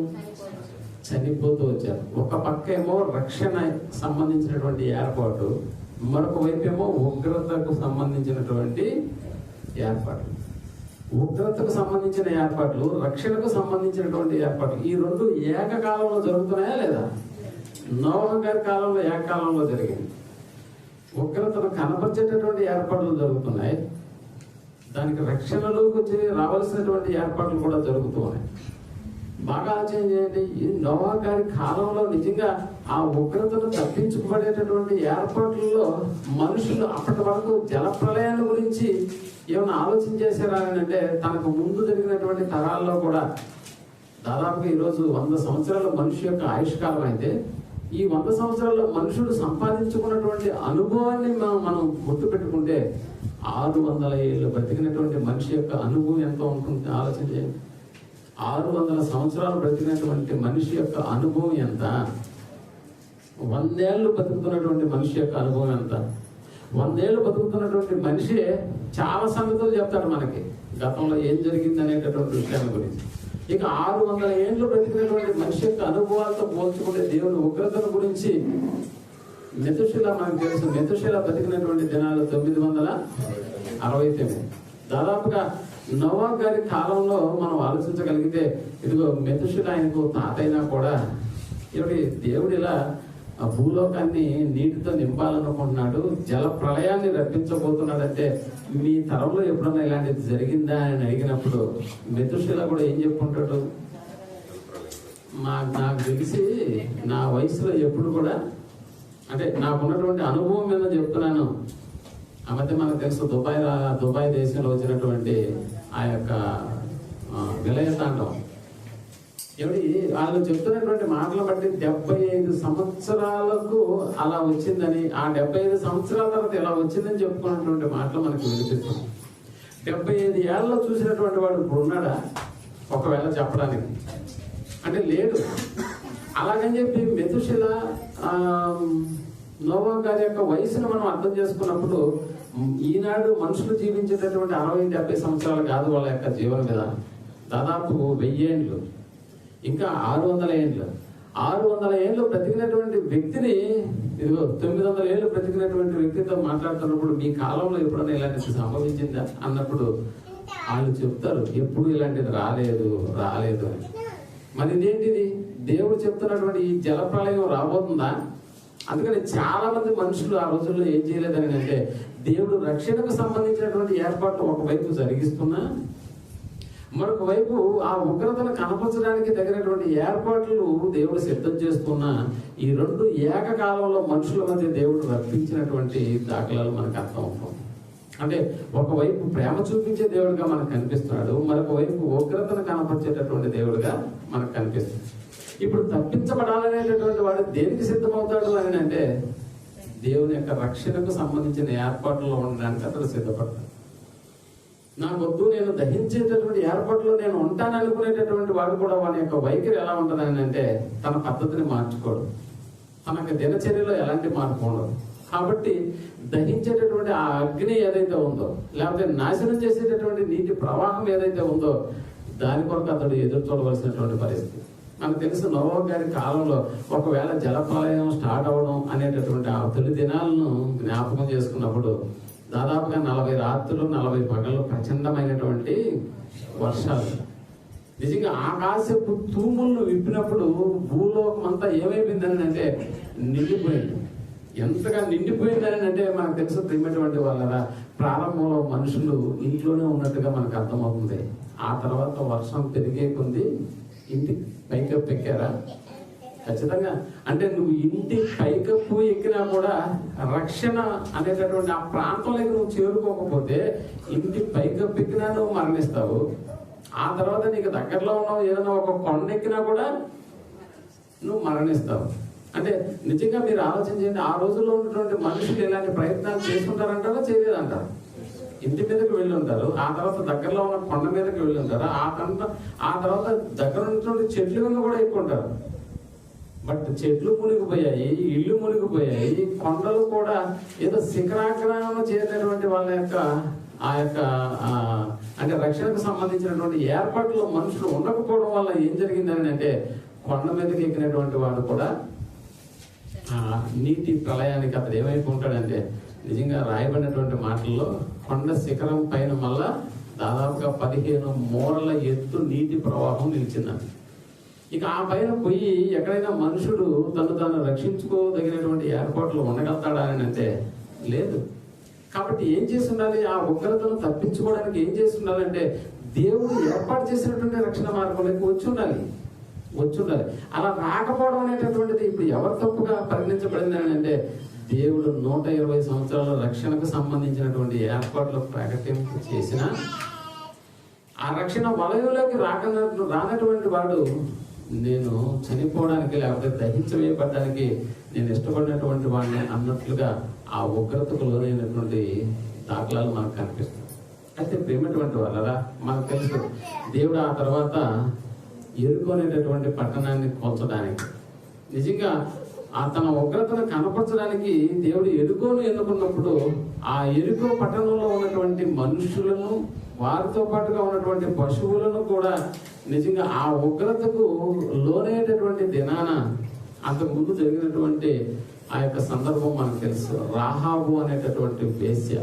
చనిపోతూ వచ్చారు. ఒక పక్క ఏమో రక్షణ సంబంధించినటువంటి ఏర్పాటు, మరొక వైపు ఏమో ఉగ్రతకు సంబంధించినటువంటి ఏర్పాటు. ఉగ్రతకు సంబంధించిన ఏర్పాట్లు, రక్షణకు సంబంధించినటువంటి ఏర్పాట్లు, ఈ రెండు ఏకకాలంలో జరుగుతున్నాయా లేదా? నోవహు గారి కాలంలో ఏకకాలంలో జరిగింది. ఉగ్రతను కనపరిచేటటువంటి ఏర్పాట్లు జరుగుతున్నాయి, దానికి రక్షణలోకి వచ్చి రావాల్సినటువంటి ఏర్పాట్లు కూడా జరుగుతూ ఉన్నాయి. బాగా ఆలోచన చేయండి. ఈ నోవహు గారి కాలంలో నిజంగా ఆ ఉగ్రతను తప్పించుకోబడేటటువంటి ఏర్పాట్లలో మనుషులు అప్పటి వరకు జలప్రలయాన్ని గురించి ఏమైనా ఆలోచన చేశారా అని అంటే, తనకు ముందు జరిగినటువంటి తరాల్లో కూడా దాదాపుగా ఈరోజు 100 సంవత్సరాల మనిషి యొక్క ఆయుష్కాలం అయితే, ఈ 100 సంవత్సరాల్లో మనుషుడు సంపాదించుకున్నటువంటి అనుభవాన్ని మనం గుర్తు పెట్టుకుంటే 600 ఏళ్ళు బ్రతికినటువంటి మనిషి యొక్క అనుభవం ఎంతో ఉంటుంది ఆలోచన చేయండి. 600 సంవత్సరాలు బ్రతికినటువంటి మనిషి యొక్క అనుభవం ఎంత? 100 ఏళ్ళు బతుకుతున్నటువంటి మనిషి యొక్క అనుభవం ఎంత? 100 ఏళ్ళు బతుకుతున్నటువంటి మనిషి చాలా సంగతులు చెప్తాడు మనకి, గతంలో ఏం జరిగింది అనేటటువంటి విషయాల గురించి. ఇక 600 ఏళ్ళు బ్రతికినటువంటి మనిషి యొక్క అనుభవాలతో పోల్చుకుంటే దేవుని ఉగ్రతను గురించి మెతుషెల మనకు తెలుసు. మెతుషెల బతికినటువంటి దినాలు 969. దాదాపుగా నోవహు గారి కాలంలో మనం ఆలోచించగలిగితే, ఇదిగో మెతుషెల ఆయనకు తాతైనా కూడా దేవుడు ఇలా భూలోకాన్ని నీటితో నింపాలనుకుంటున్నాడు, జల ప్రళయాన్ని రప్పించబోతున్నాడంటే మీ తరంలో ఎప్పుడన్నా ఇలాంటిది జరిగిందా అని అడిగినప్పుడు మెతుషెల కూడా ఏం చెప్పుకుంటాడు? నాకు తెలిసి నా వయసులో ఎప్పుడు కూడా, అంటే నాకున్నటువంటి అనుభవం మీద చెప్తున్నాను. ఆ మధ్య మనకు తెలుసు దుబాయ్ దేశంలో వచ్చినటువంటి ఆ యొక్క విలయ తాండవం. వాళ్ళు చెప్తున్నటువంటి మాటలు బట్టి 75 సంవత్సరాలకు అలా వచ్చిందని, ఆ 75 సంవత్సరాల తర్వాత ఇలా వచ్చిందని చెప్పుకున్నటువంటి మాటలు మనకు వినిపిస్తుంది. 75 ఏళ్ళలో చూసినటువంటి వాడు ఇప్పుడు ఉన్నాడా ఒకవేళ చెప్పడానికి? అంటే లేడు. అలాగని చెప్పి మెతుషెల నోవహు గారి యొక్క వయసును మనం అర్థం చేసుకున్నప్పుడు, ఈనాడు మనుషులు జీవించేటటువంటి 60-70 సంవత్సరాలు కాదు వాళ్ళ యొక్క జీవన విధానం. దాదాపు 1000 ఏండ్లు, ఇంకా 600 ఏండ్లు. 600 ఏళ్ళు బ్రతికినటువంటి వ్యక్తిని, ఇదిగో 900 ఏళ్ళు బ్రతికినటువంటి వ్యక్తితో మాట్లాడుతున్నప్పుడు మీ కాలంలో ఎప్పుడైనా ఇలాంటిది సంభవించిందా అన్నప్పుడు వాళ్ళు చెప్తారు, ఎప్పుడు ఇలాంటిది రాలేదు అని. మరి ఇదేంటిది? దేవుడు చెప్తున్నటువంటి ఈ జల ప్రళయం రాబోతుందా? అందుకని చాలా మంది మనుషులు ఆ రోజుల్లో ఏం చేయలేదని అంటే, దేవుడు రక్షణకు సంబంధించినటువంటి ఏర్పాట్లు ఒకవైపు జరిగిస్తున్నా, మరొక వైపు ఆ ఉగ్రతను కనపరచడానికి తగినటువంటి ఏర్పాట్లు దేవుడు సిద్ధం చేస్తున్నా, ఈ రెండు ఏకకాలంలో మనుషుల మధ్య దేవుడు రప్పించినటువంటి దాఖలాలు మనకు అర్థం అవుతాం. అంటే ఒకవైపు ప్రేమ చూపించే దేవుడిగా మనకు కనిపిస్తున్నాడు, మరొక వైపు ఉగ్రతను కనపరిచేటటువంటి దేవుడిగా మనకు కనిపిస్తుంది. ఇప్పుడు తప్పించబడాలనేటటువంటి వాడు దేనికి సిద్ధమవుతాడు అని అంటే, దేవుని యొక్క రక్షణకు సంబంధించిన ఏర్పాట్లలో ఉండడానికి అతడు సిద్ధపడతాడు. నాకొద్దు, నేను దహించేటటువంటి ఏర్పాట్లో నేను ఉంటాను అనుకునేటటువంటి వాడు కూడా వాడి యొక్క వైఖరి ఎలా ఉంటుందని అంటే, తన పద్ధతిని మార్చుకోడు, తనకు దినచర్యలో ఎలాంటి మార్పు ఉండదు. కాబట్టి దహించేటటువంటి ఆ అగ్ని ఏదైతే ఉందో, లేకపోతే నాశనం చేసేటటువంటి నీటి ప్రవాహం ఏదైతే ఉందో, దాని కొరకు అతడు ఎదురు చూడవలసినటువంటి పరిస్థితి. మనకు తెలుసు నోవహు గారి కాలంలో ఒకవేళ జలప్రలయం స్టార్ట్ అవ్వడం అనేటటువంటి ఆ తొలి దినాలను జ్ఞాపకం చేసుకున్నప్పుడు దాదాపుగా 40 రాత్రులు 40 పగళ్ళు ప్రచండమైనటువంటి వర్షాలు. నిజంగా ఆకాశపు తూములను విప్పినప్పుడు భూలోకం అంతా ఏమైపోయిందని అంటే నిండిపోయింది. ఎంతగా నిండిపోయిందని అంటే మనకు తెలుసు ప్రియమైనటువంటి వాళ్ళ ప్రారంభంలో మనుషులు ఇంట్లోనే ఉన్నట్టుగా మనకు అర్థమవుతుంది. ఆ తర్వాత వర్షం పెరిగే కొంది ఇంటి పైకప్పు ఎక్కారా? ఖచ్చితంగా. అంటే నువ్వు ఇంటి పైకప్పు ఎక్కినా కూడా రక్షణ అనేటటువంటి ఆ ప్రాంతంలోకి నువ్వు చేరుకోకపోతే ఇంటి పైకప్పు ఎక్కినా నువ్వు మరణిస్తావు. ఆ తర్వాత నీకు దగ్గరలో ఉన్నావు ఏదైనా ఒక కొండ ఎక్కినా కూడా నువ్వు మరణిస్తావు. అంటే నిజంగా మీరు ఆలోచించండి, ఆ రోజుల్లో ఉన్నటువంటి మనుషులు ఇలాంటి ప్రయత్నాలు చేసుకుంటారంటారా చేయలేదంటారు? ఇంటి మీదకి వెళ్ళి ఉంటారు, ఆ తర్వాత దగ్గరలో ఉన్న కొండ మీదకి వెళ్ళి ఉంటారు, ఆ తర్వాత దగ్గర ఉన్నటువంటి చెట్ల మీద కూడా ఎక్కుంటారు. బట్ చెట్లు మునిగిపోయాయి, ఇల్లు మునిగిపోయాయి, కొండలు కూడా ఏదో శిఖరాగ్రహం చేరినటువంటి వాళ్ళ యొక్క ఆ యొక్క అంటే రక్షణకు సంబంధించినటువంటి ఏర్పాట్లు మనుషులు ఉండకపోవడం వల్ల ఏం జరిగిందని అంటే కొండ మీదకి ఎక్కినటువంటి వాడు కూడా నీటి ప్రళయానికి అతడు ఏమైపోతాడంటే నిజంగా రాయబడినటువంటి మాటల్లో కొండ శిఖరం పైన మళ్ళా దాదాపుగా 15 మూరల ఎత్తు నీటి ప్రవాహం నిలిచిందని. ఇక ఆ పైన పోయి ఎక్కడైనా మనుషుడు తాను రక్షించుకోదగినటువంటి ఏర్పాట్లు ఉండగలుగుతాడా అని అంటే లేదు. కాబట్టి ఏం చేసి ఉండాలి? ఆ ఉగ్రతను తప్పించుకోవడానికి ఏం చేసి ఉండాలంటే దేవుడు ఏర్పాటు చేసినటువంటి రక్షణ మార్గంలోకి వచ్చి ఉండాలి. అలా రాకపోవడం అనేటటువంటిది ఇప్పుడు ఎవరు తప్పుగా పరిగణించబడింది అని అంటే దేవుడు 120 సంవత్సరాల రక్షణకు సంబంధించినటువంటి ఏర్పాట్లు ప్రకటింపు చేసిన ఆ రక్షణ వలయంలోకి రానటువంటి వాడు నేను చనిపోవడానికి లేకపోతే దహించవేయబడడానికి నేను ఇష్టపడినటువంటి వాడిని అన్నట్లుగా ఆ ఉగ్రతకు లోనైనటువంటి దాఖలాలు మనకు కనిపిస్తాయి. అయితే ప్రేమటువంటి వాళ్ళరా మనకు తెలుసు దేవుడు ఆ తర్వాత ఎరుకో అనేటటువంటి పట్టణాన్ని కూల్చడానికి నిజంగా తన ఉగ్రతను కనపరచడానికి దేవుడు ఎరుకోను ఎన్నుకున్నప్పుడు ఆ ఎరుకో పట్టణంలో ఉన్నటువంటి మనుషులను వారితో పాటుగా ఉన్నటువంటి పశువులను కూడా నిజంగా ఆ ఉగ్రతకు లోనైనటువంటి దినాన అంతకు ముందు జరిగినటువంటి ఆ యొక్క సందర్భం మనకు తెలుసు. రాహాబు అనేటటువంటి వేశ్య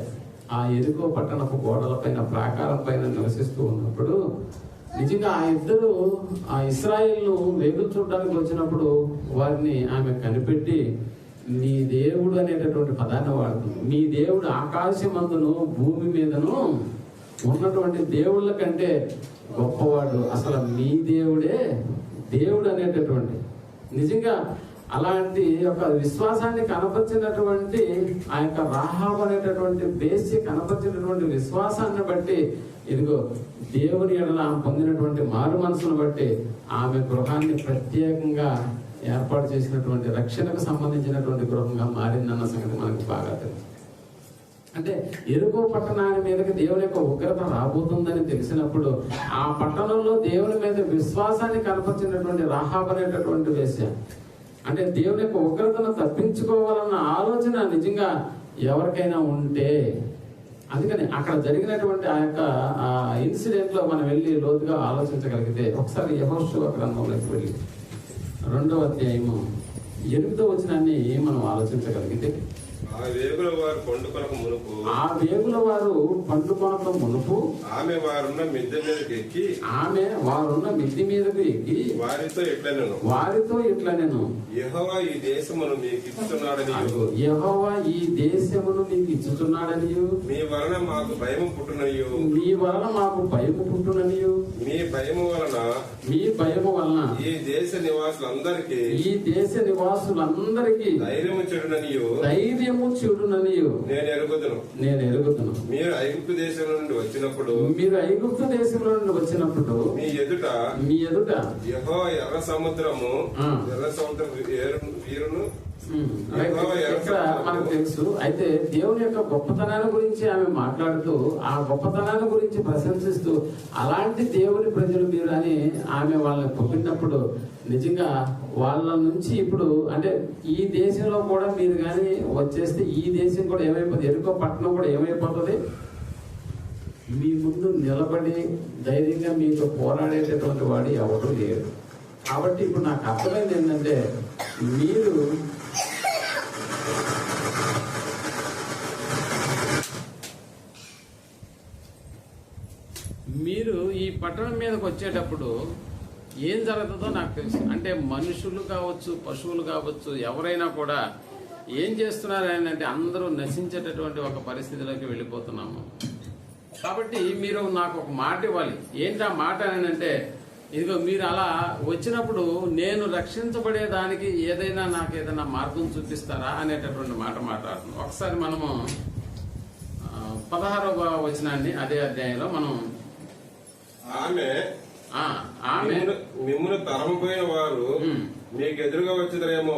ఆ ఎరుకో పట్టణపు గోడల పైన ప్రాకారం పైన నివసిస్తూ ఉన్నప్పుడు నిజంగా ఆ ఇద్దరు ఆ ఇశ్రాయేలును వేగులు చూడడానికి వచ్చినప్పుడు వారిని ఆమె కనిపెట్టి నీ దేవుడు అనేటటువంటి పదాన్ని వాడుతుంది. మీ దేవుడు ఆకాశమందును భూమి మీదను ఉన్నటువంటి దేవుళ్ళ కంటే గొప్పవాడు, అసలు మీ దేవుడే దేవుడు అనేటటువంటి నిజంగా అలాంటి ఒక విశ్వాసాన్ని కనపరిచినటువంటి ఆ యొక్క రాహాబు అనేటటువంటి బేసి కనపరిచినటువంటి విశ్వాసాన్ని బట్టి ఇదిగో దేవుని ఎడల ఆమె పొందినటువంటి మారు మనసును బట్టి ఆమె గృహాన్ని ప్రత్యేకంగా ఏర్పాటు చేసినటువంటి రక్షణకు సంబంధించినటువంటి గృహంగా మారిందన్న సంగతి మనకు బాగా తెలుసు. అంటే ఎరుకో పట్టణాన్ని మీదకి దేవుని యొక్క ఉగ్రత రాబోతుందని తెలిసినప్పుడు ఆ పట్టణంలో దేవుని మీద విశ్వాసాన్ని కనపరిచినటువంటి రాహాబు అనేటటువంటి వేశ్య అంటే దేవుని యొక్క ఉగ్రతను తప్పించుకోవాలన్న ఆలోచన నిజంగా ఎవరికైనా ఉంటే అందుకని అక్కడ జరిగినటువంటి ఆ యొక్క ఇన్సిడెంట్ లో మనం వెళ్ళి లోతుగా ఆలోచించగలిగితే ఒకసారి యెహోషువ గ్రంథంలోకి వెళ్ళి 2వ అధ్యాయము 8వ వచనాన్ని మనం ఆలోచించగలిగితే ఆ వేగుల వారు పండుకొనక మునుపు ఆమె వారున్న మిద్దె మీదకు ఎక్కి వారితో ఇట్లా నేను యెహోవా ఈ దేశమును మీకు ఇచ్చుచున్నాడని మీ వలన మాకు భయము పుట్టుననియు మీ భయము వలన ఈ దేశ నివాసులందరికీ ధైర్యము చెడుననియు నేను ఎరుగుదును. మీరు ఐగుప్తు దేశంలో నుండి వచ్చినప్పుడు మీ ఎదుట యెహోవా ఎర్ర సముద్రము వీరును ఇక్కడ మనకు తెలుసు. అయితే దేవుని యొక్క గొప్పతనాన్ని గురించి ఆమె మాట్లాడుతూ ఆ గొప్పతనాన్ని గురించి ప్రశంసిస్తూ అలాంటి దేవుని ప్రజలు మీరు అని ఆమె వాళ్ళని పొగిడినప్పుడు నిజంగా వాళ్ళ నుంచి ఇప్పుడు అంటే ఈ దేశంలో కూడా మీరు కానీ వచ్చేస్తే ఈ దేశం కూడా ఏమైపోతుంది, ఎరుకో పట్టణం కూడా ఏమైపోతుంది, మీ ముందు నిలబడి ధైర్యంగా మీతో పోరాడేటటువంటి వాడు ఎవరు లేరు. కాబట్టి ఇప్పుడు నాకు అర్థమైంది ఏంటంటే మీరు ఈ పట్టణం మీదకి వచ్చేటప్పుడు ఏం జరుగుతుందో నాకు తెలుసు. అంటే మనుషులు కావచ్చు, పశువులు కావచ్చు, ఎవరైనా కూడా ఏం చేస్తున్నారు అంటే అందరూ నశించేటటువంటి ఒక పరిస్థితిలోకి వెళ్ళిపోతున్నాము. కాబట్టి మీరు నాకు ఒక మాట ఇవ్వాలి. ఏంటి ఆ మాట అని అంటే, ఇదిగో మీరు అలా వచ్చినప్పుడు నేను రక్షించబడేదానికి నాకు ఏదైనా మార్గం చూపిస్తారా అనేటటువంటి మాట మాట్లాడుతున్నాం. ఒకసారి మనము 16వ వచనాన్ని అదే అధ్యాయంలో మనం ఆమె మిమ్మల్ని తరమపోయిన వారు మీకు ఎదురుగా వచ్చేదరేమో,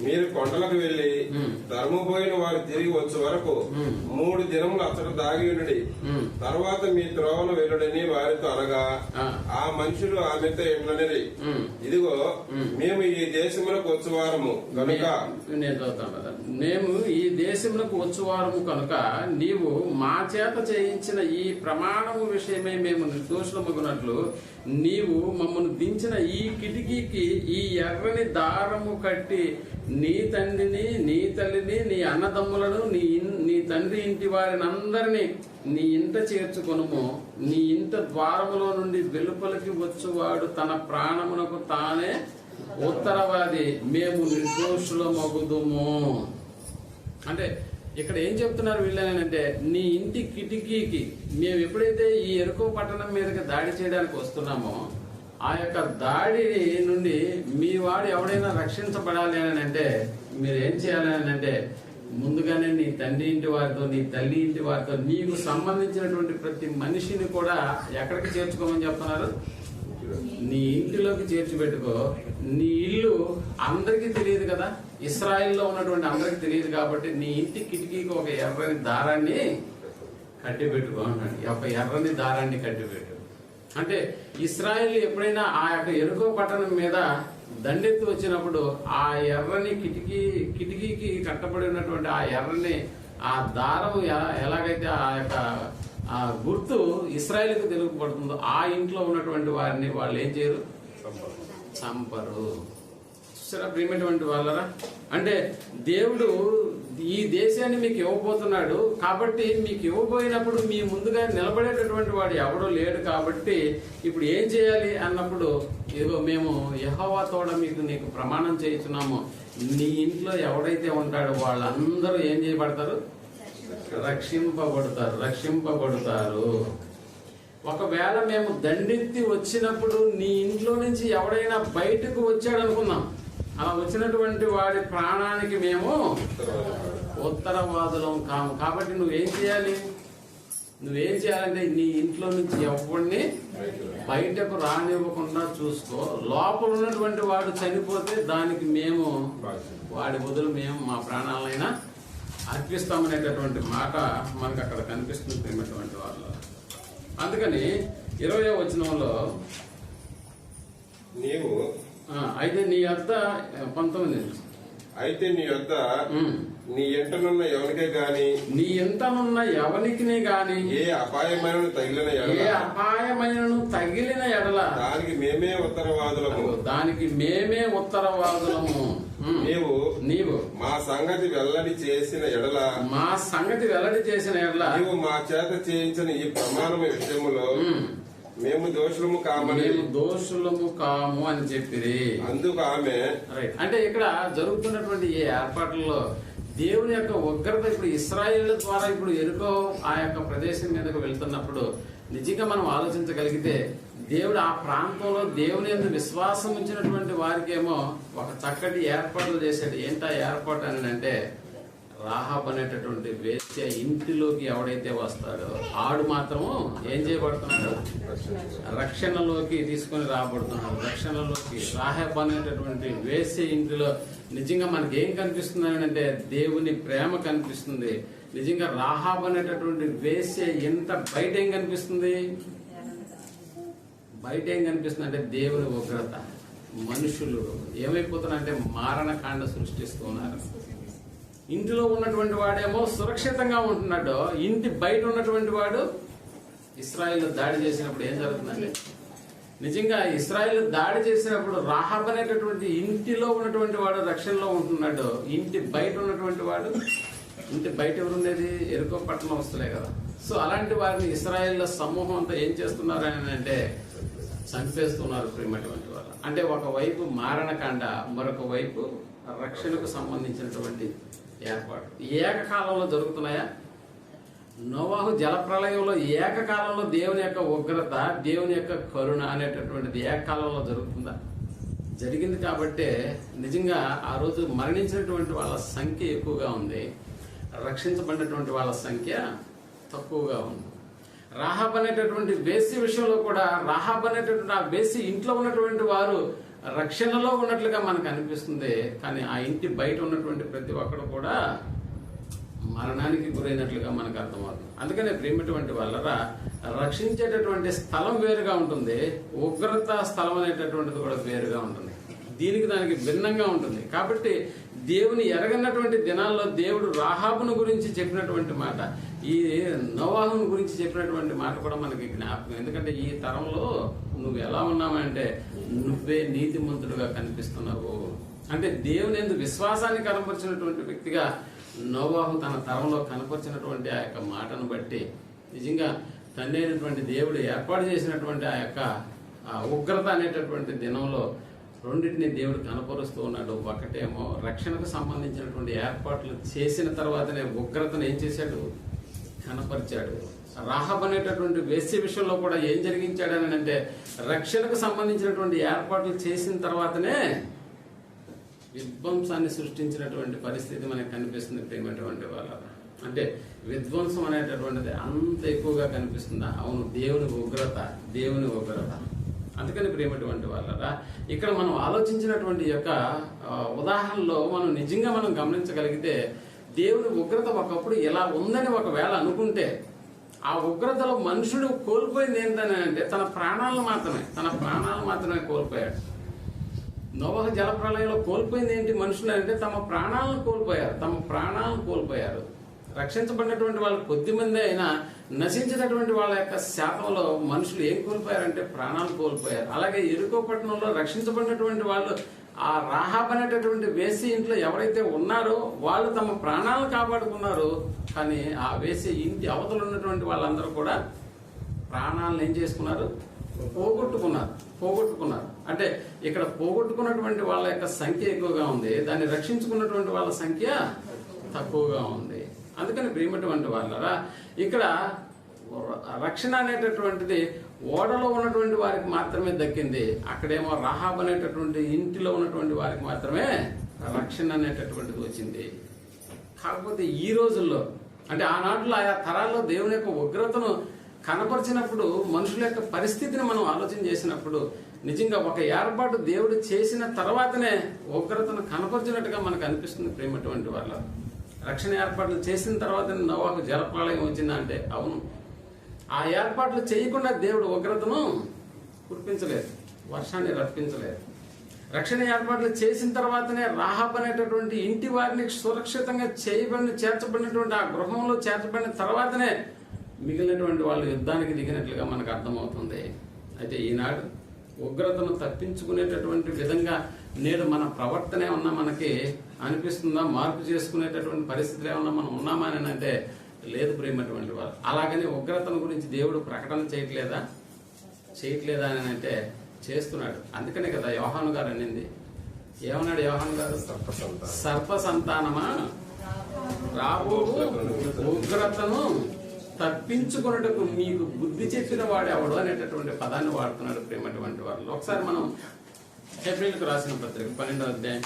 మీరు కొండలకు వెళ్లి తరమపోయిన వారు తిరిగి వచ్చే వరకు 3 దినములు అచ్చట దాగి ఉండి తర్వాత మీ త్రోవను వెళ్ళడని వారితో అనగా, ఆ మనుషులు ఆమెతో ఎట్లనేది, ఇదిగో మేము ఈ దేశములకు వచ్చేవారము కనుక మేము ఈ దేశములకు వచ్చేవారము కనుక నీవు మా చేత చేయించిన ఈ ప్రమాణము విషయమై మేము నిర్దోషులమగునట్లు నీవు మమ్మల్ని దించిన ఈ కిటికీకి ఈ ఎర్రని దారము కట్టి నీ తండ్రిని, నీ తల్లిని, నీ అన్నదమ్ములను, నీ తండ్రి ఇంటి వారిని అందరినీ నీ ఇంట చేర్చుకొనుము. నీ ఇంట ద్వారములో నుండి వెలుపలికి వచ్చువాడు తన ప్రాణమునకు తానే ఉత్తరవాది, మేము నిర్దోషులమగుదుము. అంటే ఇక్కడ ఏం చెప్తున్నారు వీళ్ళనంటే, నీ ఇంటి కిటికీకి మేము ఎప్పుడైతే ఈ ఎరుకో పట్టణం మీదకి దాడి చేయడానికి వస్తున్నామో ఆ యొక్క దాడి నుండి మీ వాడు ఎవడైనా రక్షించబడాలి అని అంటే మీరు ఏం చేయాలని అంటే, ముందుగానే నీ తండ్రి ఇంటి వారితో, నీ తల్లి ఇంటి వారితో, నీకు సంబంధించినటువంటి ప్రతి మనిషిని కూడా ఎక్కడికి చేర్చుకోమని చెప్తున్నారు? నీ ఇంటిలోకి చేర్చి పెట్టుకో. నీ ఇల్లు అందరికీ తెలియదు కదా, ఇస్రాయిల్లో ఉన్నటువంటి అందరికి తెలియదు కాబట్టి నీ ఇంటి కిటికీకి ఒక ఎర్రని దారాన్ని కట్టి పెట్టుకో అంటాడు. ఒక ఎర్రని దారాన్ని కట్టిపెట్టు అంటే ఇస్రాయిల్ ఎప్పుడైనా ఆ యొక్క ఎరుకో పట్టణం మీద దండెత్తి వచ్చినప్పుడు ఆ ఎర్రని కిటికీకి కట్టబడి ఉన్నటువంటి ఆ ఎర్రని ఆ దారం ఎలాగైతే ఆ యొక్క ఆ గుర్తు ఇస్రాయేల్కి తెలుపబడుతుందో ఆ ఇంట్లో ఉన్నటువంటి వారిని వాళ్ళు ఏం చేయరు? చంపరు. చూసారా ప్రియమైనటువంటి వాళ్ళరా? అంటే దేవుడు ఈ దేశాన్ని మీకు ఇవ్వబోతున్నాడు కాబట్టి మీకు ఇవ్వబోయినప్పుడు మీ ముందుగా నిలబడేటటువంటి వాడు ఎవడో లేడు కాబట్టి ఇప్పుడు ఏం చేయాలి అన్నప్పుడు, ఇదిగో మేము యెహోవా తోడ నీకు ప్రమాణం చేయించున్నాము, నీ ఇంట్లో ఎవడైతే ఉంటాడో వాళ్ళందరూ ఏం చేయబడతారు? రక్షింపబడతారు. ఒకవేళ మేము దండెత్తి వచ్చినప్పుడు నీ ఇంట్లో నుంచి ఎవడైనా బయటకు వచ్చాడు అనుకుందాం, అలా వచ్చినటువంటి వాడి ప్రాణానికి మేము ఉత్తరవాదులం కాము. కాబట్టి నువ్వేం చేయాలంటే నీ ఇంట్లో నుంచి ఎవరిని బయటకు రానివ్వకుండా చూసుకో. లోపల ఉన్నటువంటి వాడు చనిపోతే దానికి మేము వాడి బదులు మేము మా ప్రాణాలైనా అర్పిస్తామనేటటువంటి మాట మనకు అక్కడ కనిపిస్తుంది వాళ్ళు. అందుకని 20వ వచనంలో నీవు అయితే నీ వద్ద 19 అయితే నీ వద్ద నీ ఎంటనున్న ఎవరికే గాని నీ ఎంతనున్న ఎవరికి గాని ఏ అపాయమైన తగిలిన ఎడల దానికి మేమే ఉత్తరవాదులము. నీవు మా సంగతి వెల్లడి చేసిన ఎడల నీవు మా చేత చేయించిన ఈ ప్రమాణం విషయములో మేము దోషులము కాము అని చెప్పిరి. అందుకు ఆమె అంటే ఇక్కడ జరుగుతున్నటువంటి ఈ ఏర్పాట్లలో దేవుని యొక్క ఉగ్రత ఇప్పుడు ఇశ్రాయేలు ద్వారా ఇప్పుడు ఎరుకో ఆ యొక్క ప్రదేశం మీదకు వెళ్తున్నప్పుడు నిజంగా మనం ఆలోచించగలిగితే దేవుడు ఆ ప్రాంతంలో దేవుని యందు విశ్వాసం ఉంచినటువంటి వారికేమో ఒక చక్కటి ఏర్పాట్లు చేశాడు. ఏంటా ఏర్పాటు అని అంటే, రాహాబ్ అనేటటువంటి వేశ్య ఇంటిలోకి ఎవడైతే వస్తాడో ఆడు మాత్రము ఏం చేయబడుతున్నాడు? రక్షణలోకి తీసుకొని రాబడుతున్నాడు. రక్షణలోకి రాహాబ్ అనేటటువంటి వేశ్య ఇంటిలో నిజంగా మనకి ఏం కనిపిస్తుంది అంటే దేవుని ప్రేమ కనిపిస్తుంది. నిజంగా రాహాబ్ అనేటటువంటి వేశ్య ఇంట బయట ఏం కనిపిస్తుంది? అంటే దేవుని ఉగ్రత. మనుషులు ఏమైపోతున్నారంటే మారణకాండ సృష్టిస్తున్నారు. ఇంటిలో ఉన్నటువంటి వాడేమో సురక్షితంగా ఉంటున్నాడు, ఇంటి బయట ఉన్నటువంటి వాడు ఇశ్రాయేలు దాడి చేసినప్పుడు ఏం జరుగుతుందండి? నిజంగా ఇశ్రాయేలు దాడి చేసినప్పుడు రాహాబ్ అనేటటువంటి ఇంటిలో ఉన్నటువంటి వాడు రక్షణలో ఉంటున్నాడు, ఇంటి బయట ఉన్నటువంటి వాడు, ఇంటి బయట ఎవరుండేది? ఎరుకో పట్టణం వస్తులే కదా. సో అలాంటి వారిని ఇశ్రాయేల్ సమూహం అంతా ఏం చేస్తున్నారు అని అంటే చంపేస్తున్నారు ప్రియమైనటువంటి వాళ్ళు. అంటే ఒకవైపు మారణకాండ, మరొక వైపు రక్షణకు సంబంధించినటువంటి ఏర్పాటు ఏకకాలంలో జరుగుతున్నాయా? నోవాహు జలప్రళయంలో ఏకకాలంలో దేవుని యొక్క ఉగ్రత, దేవుని యొక్క కరుణ అనేటటువంటిది ఏకకాలంలో జరుగుతుందా? జరిగింది కాబట్టే నిజంగా ఆ రోజు మరణించినటువంటి వాళ్ళ సంఖ్య ఎక్కువగా ఉంది, రక్షించబడినటువంటి వాళ్ళ సంఖ్య తక్కువగా ఉంది. రాహాబ్ అనేటటువంటి వేసి విషయంలో కూడా రాహాబ్ అనేటటువంటి ఆ వేసి ఇంట్లో ఉన్నటువంటి వారు రక్షణలో ఉన్నట్లుగా మనకు అనిపిస్తుంది, కానీ ఆ ఇంటి బయట ఉన్నటువంటి ప్రతి ఒక్కరు కూడా మరణానికి గురైనట్లుగా మనకు అర్థమవుతుంది. అందుకనే ప్రేమటువంటి వాళ్ళరా రక్షించేటటువంటి స్థలం వేరుగా ఉంటుంది, ఉగ్రత స్థలం అనేటటువంటిది కూడా వేరుగా ఉంటుంది, దీనికి దానికి భిన్నంగా ఉంటుంది. కాబట్టి దేవుని ఎరగనటువంటి దినాల్లో దేవుడు రాహాబును గురించి చెప్పినటువంటి మాట, ఈ నోవాహును గురించి చెప్పినటువంటి మాట కూడా మనకి జ్ఞాపకం. ఎందుకంటే ఈ తరంలో నువ్వు ఎలా ఉన్నావంటే నువ్వే నీతిమంతుడుగా కనిపిస్తున్నావు అంటే దేవుని యందు విశ్వాసాన్ని కనపరిచినటువంటి వ్యక్తిగా నోవాహు తన తరంలో కనపరిచినటువంటి ఆ యొక్క మాటను బట్టి నిజంగా తండ్రి అయినటువంటి దేవుడు ఏర్పాటు చేసినటువంటి ఆ యొక్క ఉగ్రత అనేటటువంటి దినంలో రెండింటిని దేవుడు కనపరుస్తూ ఉన్నాడు. ఒకటేమో రక్షణకు సంబంధించినటువంటి ఏర్పాట్లు చేసిన తర్వాతనే ఉగ్రతను ఏం చేశాడు? కనపరిచాడు. రాహాబ్ అనేటటువంటి వేశ్య విషయంలో కూడా ఏం జరిగించాడని అంటే రక్షణకు సంబంధించినటువంటి ఏర్పాట్లు చేసిన తర్వాతనే విధ్వంసాన్ని సృష్టించినటువంటి పరిస్థితి మనకు కనిపిస్తుంది. ప్రేమటువంటి వాళ్ళ అంటే విధ్వంసం అనేటటువంటిది అంత ఎక్కువగా కనిపిస్తుందా? అవును, దేవుని ఉగ్రత. అందుకని ప్రేమటువంటి వాళ్ళరా ఇక్కడ మనం ఆలోచించినటువంటి యొక్క ఉదాహరణలో మనం నిజంగా మనం గమనించగలిగితే దేవుని ఉగ్రత ఒకప్పుడు ఇలా ఉందని ఒకవేళ అనుకుంటే ఆ ఉగ్రతలో మనుషుడు కోల్పోయింది ఏంటని అంటే తన ప్రాణాలను మాత్రమే కోల్పోయాడు. నోవహు జలప్రళయంలో కోల్పోయింది ఏంటి మనుషులు అంటే తమ ప్రాణాలను కోల్పోయారు. రక్షించబడినటువంటి వాళ్ళు కొద్దిమంది అయినా నశించినటువంటి వాళ్ళ యొక్క శాతంలో మనుషులు ఏం కోల్పోయారంటే ప్రాణాలు కోల్పోయారు. అలాగే ఎరుకో పట్టణంలో రక్షించబడినటువంటి వాళ్ళు ఆ రాహాబ్ అనేటటువంటి వేసి ఇంట్లో ఎవరైతే ఉన్నారో వాళ్ళు తమ ప్రాణాలను కాపాడుకున్నారు. కానీ ఆ వేసి ఇంటి అవతల ఉన్నటువంటి వాళ్ళందరూ కూడా ప్రాణాలను ఏం చేసుకున్నారు? పోగొట్టుకున్నారు. అంటే ఇక్కడ పోగొట్టుకున్నటువంటి వాళ్ళ యొక్క సంఖ్య ఎక్కువగా ఉంది, దాన్ని రక్షించుకున్నటువంటి వాళ్ళ సంఖ్య తక్కువగా ఉంది. అందుకని ప్రియమైనటువంటి వాళ్ళరా ఇక్కడ రక్షణ అనేటటువంటిది ఓడలో ఉన్నటువంటి వారికి మాత్రమే దక్కింది. అక్కడేమో రాహాబ్ అనేటటువంటి ఇంటిలో ఉన్నటువంటి వారికి మాత్రమే రక్షణ అనేటటువంటిది వచ్చింది. కాకపోతే ఈ రోజుల్లో అంటే ఆనాటిలో ఆయా తరాల్లో దేవుని యొక్క ఉగ్రతను కనపరిచినప్పుడు మనుషుల యొక్క పరిస్థితిని మనం ఆలోచన చేసినప్పుడు నిజంగా ఒక ఏర్పాటు దేవుడు చేసిన తర్వాతనే ఉగ్రతను కనపరిచినట్టుగా మనకు అనిపిస్తుంది. ప్రేమటువంటి వాళ్ళ రక్షణ ఏర్పాట్లు చేసిన తర్వాతనే నోవాహు జలప్రళయం వచ్చిందంటే అవును, ఆ ఏర్పాట్లు చేయకుండా దేవుడు ఉగ్రతను కురిపించలేదు, వర్షాన్ని రప్పించలేదు. రక్షణ ఏర్పాట్లు చేసిన తర్వాతనే రాహాబ్ అనేటటువంటి ఇంటి వారిని సురక్షితంగా చేర్చబడినటువంటి ఆ గృహంలో చేర్చబడిన తర్వాతనే మిగిలినటువంటి వాళ్ళు యుద్ధానికి దిగినట్లుగా మనకు అర్థమవుతుంది. అయితే ఈనాడు ఉగ్రతను తప్పించుకునేటటువంటి విధంగా నేడు మన ప్రవర్తన ఏమన్నా మనకి అనిపిస్తుందా? మార్పు చేసుకునేటటువంటి పరిస్థితులు ఏమన్నా మనం ఉన్నామా అని అంటే లేదు ప్రేమటువంటి వాళ్ళు. అలాగని ఉగ్రతను గురించి దేవుడు ప్రకటన చేయట్లేదా అని అంటే చేస్తున్నాడు. అందుకనే కదా యోహాను గారు అనింది, ఏమన్నాడు యోహాను గారు? సర్ప సంతానమా రాబో ఉగ్రతను తప్పించుకున్నట్టుకు మీకు బుద్ధి చెప్పిన వాడెవడు అనేటటువంటి పదాన్ని వాడుతున్నాడు ప్రేమటువంటి వాళ్ళు. ఒకసారి మనం హెబ్రీయులకు రాసిన పత్రిక 12వ అధ్యాయం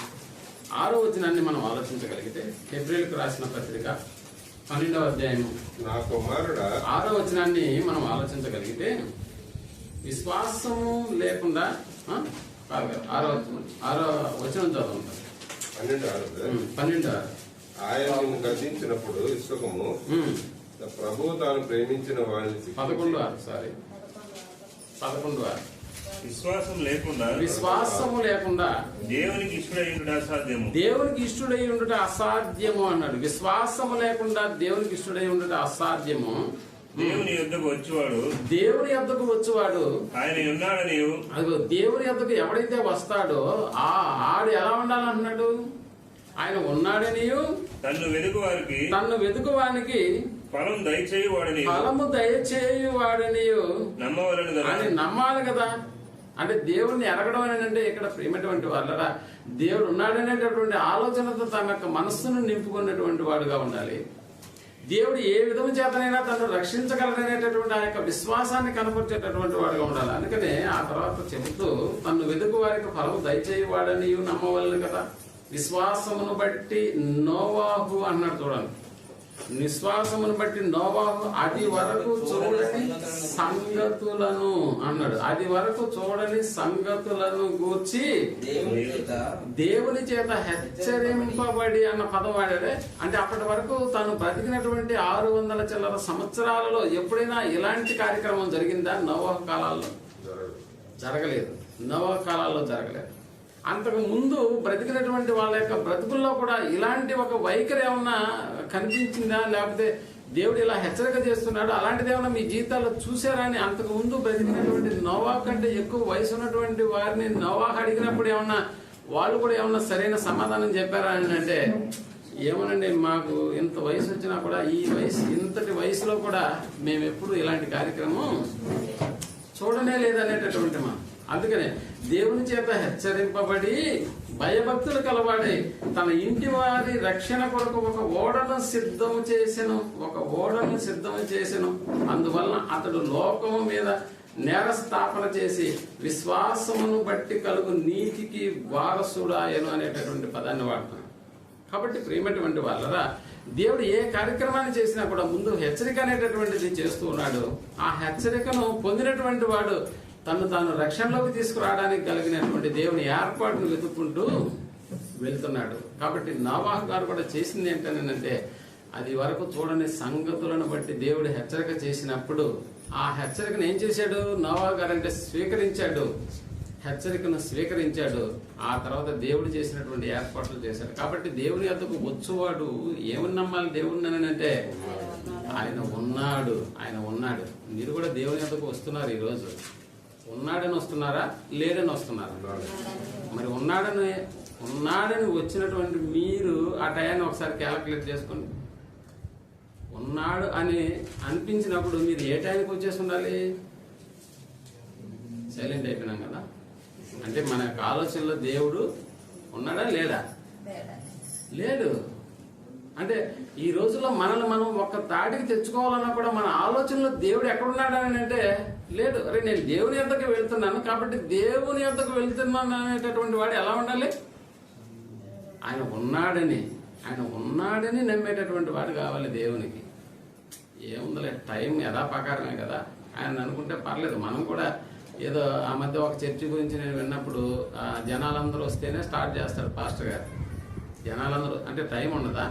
6వ వచనాన్ని మనం ఆలోచించగలిగితే హెబ్రీయులకు రాసిన పత్రిక 12వ అధ్యాయం 6వ వచనాన్ని మనం ఆలోచించగలిగితే విశ్వాసము లేకుండా 6వ వచనం చదువుతాం. 12 ఆయన గర్జించినప్పుడు ఇసుకము ప్రభు తాను ప్రేమించిన వారిని 11 విశ్వాసము లేకుండా దేవునికి ఇష్టడై ఉండుట అసాధ్యము అన్నాడు. విశ్వాసము లేకుండా దేవునికి ఇష్టడై ఉండుట అసాధ్యము. దేవుని యొద్దకు వచ్చువాడు ఆయన ఉన్నాడని అదిగో దేవుని యొద్దకు ఎవడైతే వస్తాడో ఆడు ఎలా ఉండాలంటున్నాడు? ఆయన ఉన్నాడనియు తన్ను వెతుకు వారికి ఫలము దయచేయువాడనియు నమ్మవలను అని నమ్మాలి కదా. అంటే దేవుడిని ఎరగడం అంటే ఇక్కడ ప్రేమటువంటి వాళ్ళరా దేవుడు ఉన్నాడనేటటువంటి ఆలోచనతో తమ యొక్క మనస్సును నింపుకున్నటువంటి వాడుగా ఉండాలి. దేవుడు ఏ విధము చేతనైనా తను రక్షించగలడనేటటువంటి ఆ యొక్క విశ్వాసాన్ని కనపరిచేటటువంటి వాడుగా ఉండాలి. అందుకనే ఆ తర్వాత చెబుతూ తను వెతుకు వారికి ఫలము దయచేయవాడని నమ్మవలను కదా. విశ్వాసమును బట్టి నోవాహు అన్నాడు చూడండి. విశ్వాసమును బట్టి నోవాహు అది వరకు చూడని సంగతులను అన్నాడు. అది వరకు చూడని సంగతులను గూర్చి దేవుని చేత హెచ్చరింపబడి అన్న పదం వాడాడే. అంటే అప్పటి వరకు తాను బ్రతికినటువంటి 600 చిల్లర సంవత్సరాలలో ఎప్పుడైనా ఇలాంటి కార్యక్రమం జరిగిందా? నోవాహు కాలాల్లో జరగలేదు. నోవాహు కాలాల్లో జరగలేదు. అంతకు ముందు బ్రతికినటువంటి వాళ్ళ యొక్క బ్రతుకుల్లో కూడా ఇలాంటి ఒక వైఖరి ఏమన్నా కనిపించిందా? లేకపోతే దేవుడు ఇలా హెచ్చరిక చేస్తున్నాడు అలాంటిది ఏమన్నా మీ జీవితాల్లో చూసారా అని అంతకు ముందు బ్రతికినటువంటి నోవాహు కంటే ఎక్కువ వయసు ఉన్నటువంటి వారిని నోవాహు అడిగినప్పుడు ఏమన్నా వాళ్ళు కూడా ఏమన్నా సరైన సమాధానం చెప్పారా అని అంటే, ఏమోనండి మాకు ఇంత వయసు వచ్చినా కూడా ఇంతటి వయసులో కూడా మేము ఎప్పుడు ఇలాంటి కార్యక్రమం చూడనే లేదనేటటువంటి మా. అందుకనే దేవుని చేత హెచ్చరింపబడి భయభక్తులు కలవాడై తన ఇంటి వారి రక్షణ కొరకు ఒక ఓడను సిద్ధము చేసెను. అందువలన అతడు లోకము మీద నేరస్థాపన చేసి విశ్వాసమును బట్టి కలుగు నీతికి వారసుడాయను అనేటటువంటి పదాన్ని వాడుతున్నాడు. కాబట్టి ప్రియమైనటువంటి వాళ్ళరా దేవుడు ఏ కార్యక్రమాన్ని చేసినా కూడా ముందు హెచ్చరిక అనేటటువంటిది చేస్తూ ఉన్నాడు. ఆ హెచ్చరికను పొందినటువంటి వాడు తాను రక్షణలోకి తీసుకురావడానికి కలిగినటువంటి దేవుని ఏర్పాటును వెతుక్కుంటూ వెళ్తున్నాడు. కాబట్టి నోవాహు గారు కూడా చేసింది ఏంటంటే అది వరకు చూడని సంగతులను బట్టి దేవుడు హెచ్చరిక చేసినప్పుడు ఆ హెచ్చరికను ఏం చేశాడు? నోవాహు గారు అంటే హెచ్చరికను స్వీకరించాడు. ఆ తర్వాత దేవుడు చేసినటువంటి ఏర్పాట్లు చేశాడు. కాబట్టి దేవుని యొద్దకు వచ్చువాడు ఏమని నమ్మాలి? దేవుడిని అంటే ఆయన ఉన్నాడు. మీరు కూడా దేవుని యొద్దకు వస్తున్నారు. ఈరోజు ఉన్నాడని వస్తున్నారా లేడని వస్తున్నారా? మరి ఉన్నాడని వచ్చినటువంటి మీరు ఆ టయాన్ని ఒకసారి క్యాలిక్యులేట్ చేసుకోండి. ఉన్నాడు అని అనిపించినప్పుడు మీరు ఏ టైంకి వచ్చేసి ఉండాలి? సైలెంట్ అయిపోయినాం కదా. అంటే మన యొక్క ఆలోచనలో దేవుడు ఉన్నాడా లేడా? లేడు. అంటే ఈ రోజుల్లో మనల్ని మనం ఒక్క తాటికి తెచ్చుకోవాలన్నా కూడా మన ఆలోచనలో దేవుడు ఎక్కడున్నాడని అంటే లేడు. అరే నేను దేవుని యొద్దకు వెళ్తున్నాను కాబట్టి దేవుని యొద్దకు వెళ్తున్నాను అనేటటువంటి వాడు ఎలా ఉండాలి? ఆయన ఉన్నాడని నమ్మేటటువంటి వాడు కావాలి దేవునికి. ఏముందలే టైం యథాప్రకారమే కదా ఆయన అనుకుంటే పర్లేదు. మనం కూడా ఏదో ఆ మధ్య ఒక చర్చి గురించి నేను విన్నప్పుడు జనాలందరూ వస్తేనే స్టార్ట్ చేస్తాడు పాస్టర్ గారు. జనాలందరూ అంటే టైం ఉండదా?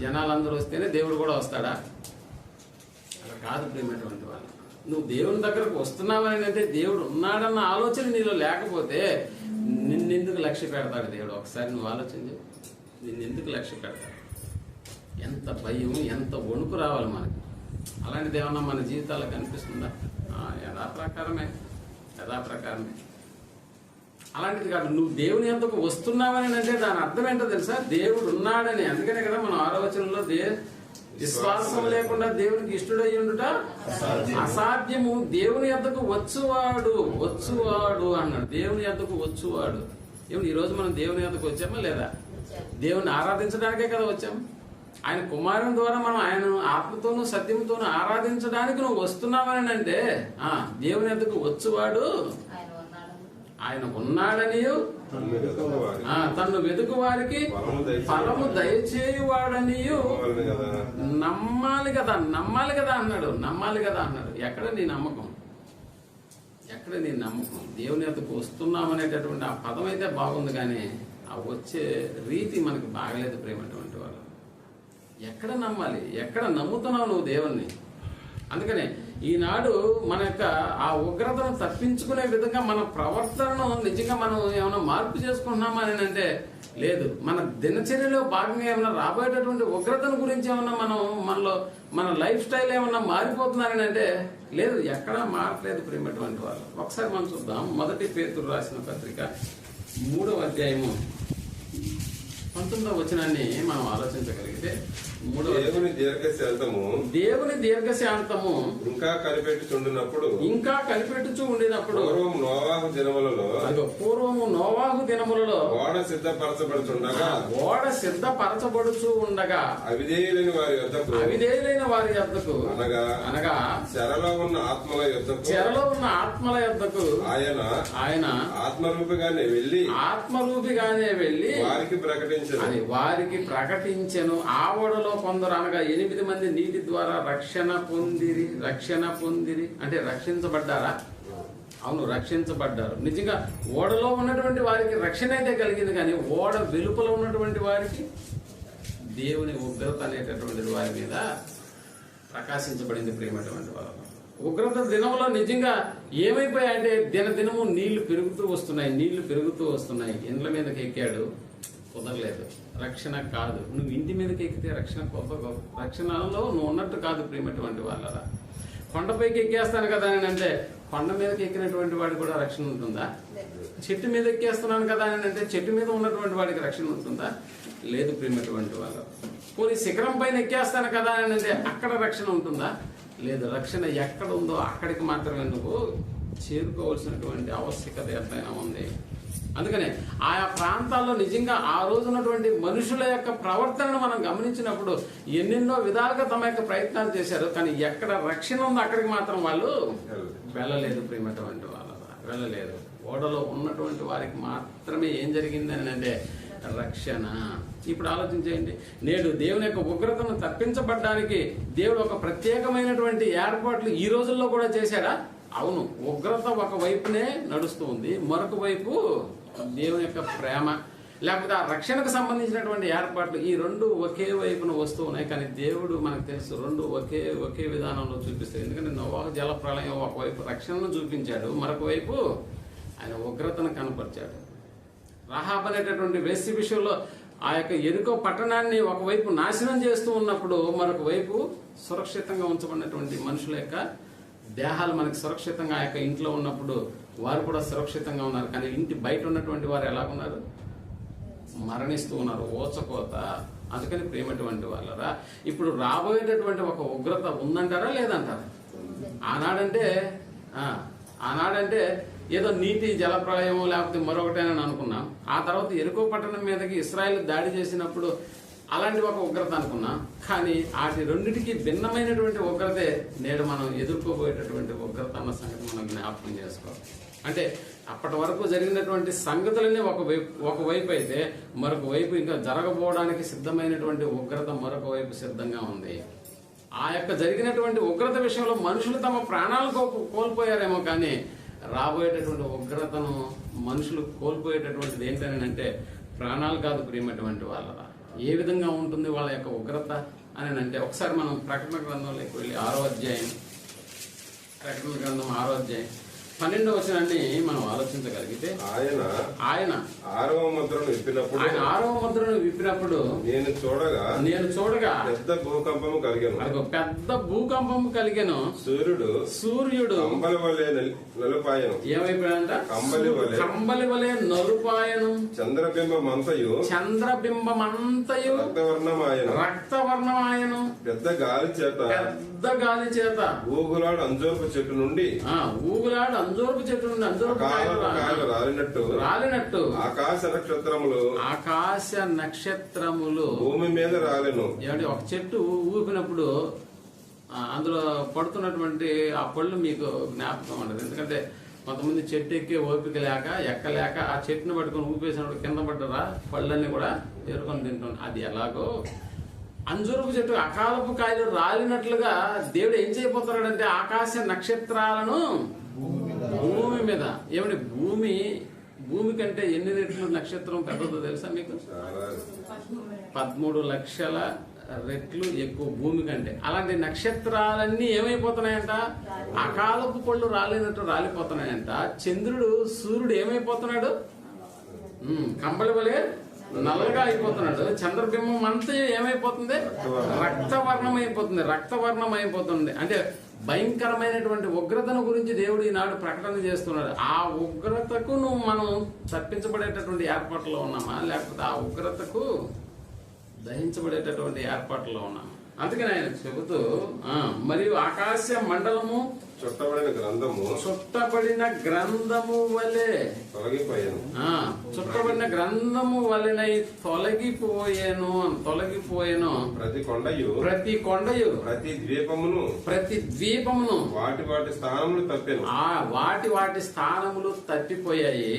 జనాలందరూ వస్తేనే దేవుడు కూడా వస్తాడా? అలా కాదు ప్రియమైనటువంటి వాళ్ళు. నువ్వు దేవుని దగ్గరకు వస్తున్నావని అంటే దేవుడు ఉన్నాడన్న ఆలోచన నీలో లేకపోతే నిన్నెందుకు లక్ష్య పెడతాడు దేవుడు? ఒకసారి నువ్వు ఆలోచించి నిన్నెందుకు లక్ష్య పెడతాడు? ఎంత భయం, ఎంత వణుకు రావాలి మనకి. అలాంటిది ఏమన్నా మన జీవితాల్లో కనిపిస్తుందా? యథాప్రకారమే. అలాంటిది కాదు. నువ్వు దేవుని యొద్దకు వస్తున్నావని అంటే దాని అర్థం ఏంటో తెలుసా? దేవుడు ఉన్నాడని. అందుకనే కదా మనం 6వ వచనంలో విశ్వాసం లేకుండా దేవునికి ఇష్టడై ఉండుట అసాధ్యము. దేవుని యొద్దకు వచ్చువాడు అన్నాడు. దేవుని యొద్దకు వచ్చువాడు. ఈ రోజు మనం దేవుని యొద్దకు వచ్చామా లేదా? దేవుని ఆరాధించడానికే కదా వచ్చాం. ఆయన కుమారుని ద్వారా మనం ఆయన ఆత్మతోనూ సత్యంతోనూ ఆరాధించడానికి నువ్వు వస్తున్నావని అంటే దేవుని యొద్దకు వచ్చువాడు ఆయన ఉన్నాడని తన్ను వెతుకు వారికి ఫలము దయచేయువాడని నమ్మాలి కదా అన్నాడు. ఎక్కడ నీ నమ్మకం? దేవుని యొద్దకు వస్తున్నామనేటటువంటి ఆ పదం అయితే బాగుంది, కానీ ఆ వచ్చే రీతి మనకి బాగలేదు ప్రేమటువంటి వాళ్ళు. ఎక్కడ నమ్మాలి? ఎక్కడ నమ్ముతున్నావు నువ్వు దేవుణ్ణి? అందుకనే ఈనాడు మన యొక్క ఆ ఉగ్రతను తప్పించుకునే విధంగా మన ప్రవర్తనను నిజంగా మనం ఏమైనా మార్పు చేసుకుంటున్నామా అని అంటే లేదు. మన దినచర్యలో భాగంగా ఏమైనా రాబోయేటటువంటి ఉగ్రతను గురించి ఏమన్నా మనలో మన లైఫ్ స్టైల్ ఏమన్నా మారిపోతున్నారని అంటే లేదు. ఎక్కడా మారట్లేదు ప్రేమటువంటి వాళ్ళు. ఒకసారి మనం చూద్దాం. 1 పేతురు రాసిన పత్రిక 3వ అధ్యాయము 19వ వచనాన్ని మనం ఆలోచించగలిగితే దేవుని దీర్ఘశాంతము ఇంకా కనిపెట్టుచు ఉండినప్పుడు పూర్వము నోవాహు దినములలో ఓడ సిద్ధపరచబడుచు ఉండగా అవిధేయులైన వారి యొద్దకు అనగా చెరలో ఉన్న ఆత్మల యొద్దకు ఆయన ఆత్మరూపిగానే వెళ్ళి వారికి ప్రకటించెను. ఆ ఓడలో కొందరు అనగా 8 మంది నీటి ద్వారా రక్షణ పొందిరి అంటే రక్షించబడ్డారా? అవును, రక్షించబడ్డారు. నిజంగా ఓడలో ఉన్నటువంటి వారికి రక్షణ అయితే కలిగింది, కానీ ఓడ వెలుపల ఉన్నటువంటి వారికి దేవుని ఉగ్రత అనేటటువంటిది వారి మీద ప్రకాశించబడింది. ప్రియమైనటువంటి వారు, ఉగ్రత దినంలో నిజంగా ఏమైపోయాయంటే దినదినము నీళ్లు పెరుగుతూ వస్తున్నాయి. ఇండ్ల మీదకి ఎక్కాడు, కుదరలేదు. రక్షణ కాదు, నువ్వు ఇంటి మీదకి ఎక్కితే రక్షణ రక్షణలో నువ్వు ఉన్నట్టు కాదు. ప్రియమైనటువంటి వాళ్ళరా, కొండపైకి ఎక్కేస్తాను కదా అని అంటే కొండ మీదకి ఎక్కినటువంటి వాడికి కూడా రక్షణ ఉంటుందా? చెట్టు మీద ఎక్కేస్తున్నాను కదా అని అంటే చెట్టు మీద ఉన్నటువంటి వాడికి రక్షణ ఉంటుందా? లేదు. ప్రియమైనటువంటి వాళ్ళు, పోనీ శిఖరం పైన ఎక్కేస్తాను కదా అని అంటే అక్కడ రక్షణ ఉంటుందా? లేదు. రక్షణ ఎక్కడ ఉందో అక్కడికి మాత్రమే నువ్వు చేరుకోవాల్సినటువంటి ఆవశ్యకత ఎంతైనా ఉంది. అందుకనే ఆయా ప్రాంతాల్లో నిజంగా ఆ రోజు ఉన్నటువంటి మనుషుల యొక్క ప్రవర్తనను మనం గమనించినప్పుడు ఎన్నెన్నో విధాలుగా తమ యొక్క ప్రయత్నాలు చేశారు, కానీ ఎక్కడ రక్షణ ఉందో అక్కడికి మాత్రం వాళ్ళు వెళ్ళలేదు. ప్రియమైనటువంటి వాళ్ళ వెళ్ళలేదు. ఓడలో ఉన్నటువంటి వారికి మాత్రమే ఏం జరిగిందని అంటే రక్షణ. ఇప్పుడు ఆలోచించేయండి, నేడు దేవుని యొక్క ఉగ్రతను తప్పించబడ్డానికి దేవుడు ఒక ప్రత్యేకమైనటువంటి ఏర్పాట్లు ఈ రోజుల్లో కూడా చేశాడా? అవును. ఉగ్రత ఒక వైపునే నడుస్తూ ఉంది, మరొక వైపు దేవుని యొక్క ప్రేమ లేకపోతే ఆ రక్షణకు సంబంధించినటువంటి ఏర్పాట్లు ఈ రెండు ఒకే వైపున వస్తూ ఉన్నాయి. కానీ దేవుడు మనకు తెలుసు రెండు ఒకే విధానంలో చూపిస్తాడు. ఎందుకంటే నోవాహు జల ప్రళయం ఒకవైపు రక్షణను చూపించాడు, మరొక వైపు ఆయన ఉగ్రతను కనపరిచాడు. రహాబ్ అనేటటువంటి వేశ్య విషయంలో ఆ యొక్క ఎరుకో పట్టణాన్ని ఒకవైపు నాశనం చేస్తూ ఉన్నప్పుడు మరొక వైపు సురక్షితంగా ఉంచబడినటువంటి మనుషుల యొక్క దేహాలు మనకి సురక్షితంగా ఆ యొక్క ఇంట్లో ఉన్నప్పుడు వారు కూడా సురక్షితంగా ఉన్నారు. కానీ ఇంటి బయట ఉన్నటువంటి వారు ఎలాగున్నారు? మరణిస్తూ ఉన్నారు, ఓచకోత. అందుకని ప్రేమటువంటి వాళ్ళరా, ఇప్పుడు రాబోయేటటువంటి ఒక ఉగ్రత ఉందంటారా లేదంటారా? ఆనాడంటే ఏదో నీటి జలప్రళయం లేకపోతే మరొకటేనని అనుకున్నాం. ఆ తర్వాత ఎరుకో పట్టణం మీదకి ఇశ్రాయేల్ దాడి చేసినప్పుడు అలాంటి ఒక ఉగ్రత అనుకున్నాం. కానీ వాటి రెండింటికి భిన్నమైనటువంటి ఉగ్రతే నేడు మనం ఎదుర్కోబోయేటటువంటి ఉగ్రత అన్న సంగతి మనం జ్ఞాపకం చేసుకోవాలి. అంటే అప్పటి వరకు జరిగినటువంటి సంగతులన్నీ ఒకవైపు అయితే మరొక వైపు ఇంకా జరగబోవడానికి సిద్ధమైనటువంటి ఉగ్రత మరొక వైపు సిద్ధంగా ఉంది. ఆ యొక్క జరిగినటువంటి ఉగ్రత విషయంలో మనుషులు తమ ప్రాణాలు కోల్పోయారేమో, కానీ రాబోయేటటువంటి ఉగ్రతను మనుషులు కోల్పోయేటటువంటిది ఏంటని అంటే ప్రాణాలు కాదు. ప్రియమైనటువంటి వాళ్ళ ఏ విధంగా ఉంటుంది వాళ్ళ యొక్క ఉగ్రత అని అంటే ఒకసారి మనం ప్రకటన గ్రంథంలోకి వెళ్ళి 6వ అధ్యాయం 12వ వచనాన్ని మనం ఆలోచించగలిగితే ఆయన 6వ ముద్రను విప్పినప్పుడు నేను చూడగా పెద్ద భూకంపము కలిగెను. సూర్యుడు ఏమైపోయాడంట? కంబలి వలె నలుపాయను. చంద్రబింబమంతయు రక్తవర్ణమాయను. పెద్ద గాలి చేత ఊగులాడు అంజూరపు చెట్టు నుండి రాలినట్టు ఆకాశ నక్షత్రములు భూమి మీద రాలేను. ఏమంటే ఒక చెట్టు ఊపినప్పుడు అందులో పడుతున్నటువంటి ఆ పళ్ళు మీకు జ్ఞాపకం ఉండదు. ఎందుకంటే కొంతమంది చెట్టు ఎక్కి ఓపిక లేక ఎక్కలేక ఆ చెట్టును పట్టుకొని ఊపేసినప్పుడు కింద పడ్డరా పళ్ళన్నీ కూడా ఏరుకొని తింటుంది. అది ఎలాగో అంజూరపు చెట్టు అకాలపు కాయలు రాలినట్లుగా దేవుడు ఏం చేయబోతున్నాడంటే ఆకాశ నక్షత్రాలను భూమి మీద. ఏమంటే భూమి కంటే ఎన్ని రెట్లు నక్షత్రం పెద్దదో తెలుసా మీకు? 13 లక్షల రెట్లు ఎక్కువ భూమి కంటే. అలాంటి నక్షత్రాలన్నీ ఏమైపోతున్నాయంట? అకాలపు పళ్ళు రాలినట్టు రాలిపోతున్నాయంట. సూర్యుడు ఏమైపోతున్నాడు? కంబళి వలె నల్లగా అయిపోతున్నాడు. చంద్రబింబం అంతా ఏమైపోతుంది? రక్తవర్ణం అయిపోతుంది. అంటే భయంకరమైనటువంటి ఉగ్రతను గురించి దేవుడు ఈనాడు ప్రకటన చేస్తున్నాడు. ఆ ఉగ్రతకు మనం తప్పించబడేటటువంటి ఏర్పాట్లో ఉన్నామా, లేకపోతే ఆ ఉగ్రతకు దహించబడేటటువంటి ఏర్పాట్లో ఉన్నాము. అందుకని ఆయన చెబుతూ మరియు ఆకాశ మండలము చుట్టబడిన గ్రంథము వలె చుట్టబడిన గ్రంథము వలెనై తొలగిపోయేను. ప్రతి కొండయు ప్రతి ద్వీపమును వాటి వాటి స్థానములు తప్పిపోయాయి.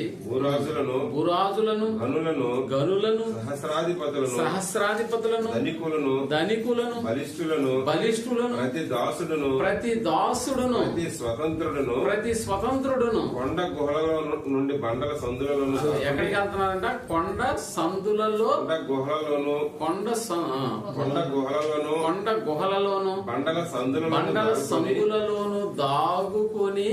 భూరాజులను గనులను సహస్రాధిపతులను ధనికులను బలిష్ఠులను ప్రతి దాసుడును ప్రతి స్వతంత్రుడును కొండ గుహలలో నుండి బండల సందులలోను ఎక్కడికి వెళ్తున్నారంట? కొండ సందులలో కొండ గుహలలోను బండల సందులలోను దాగుకొని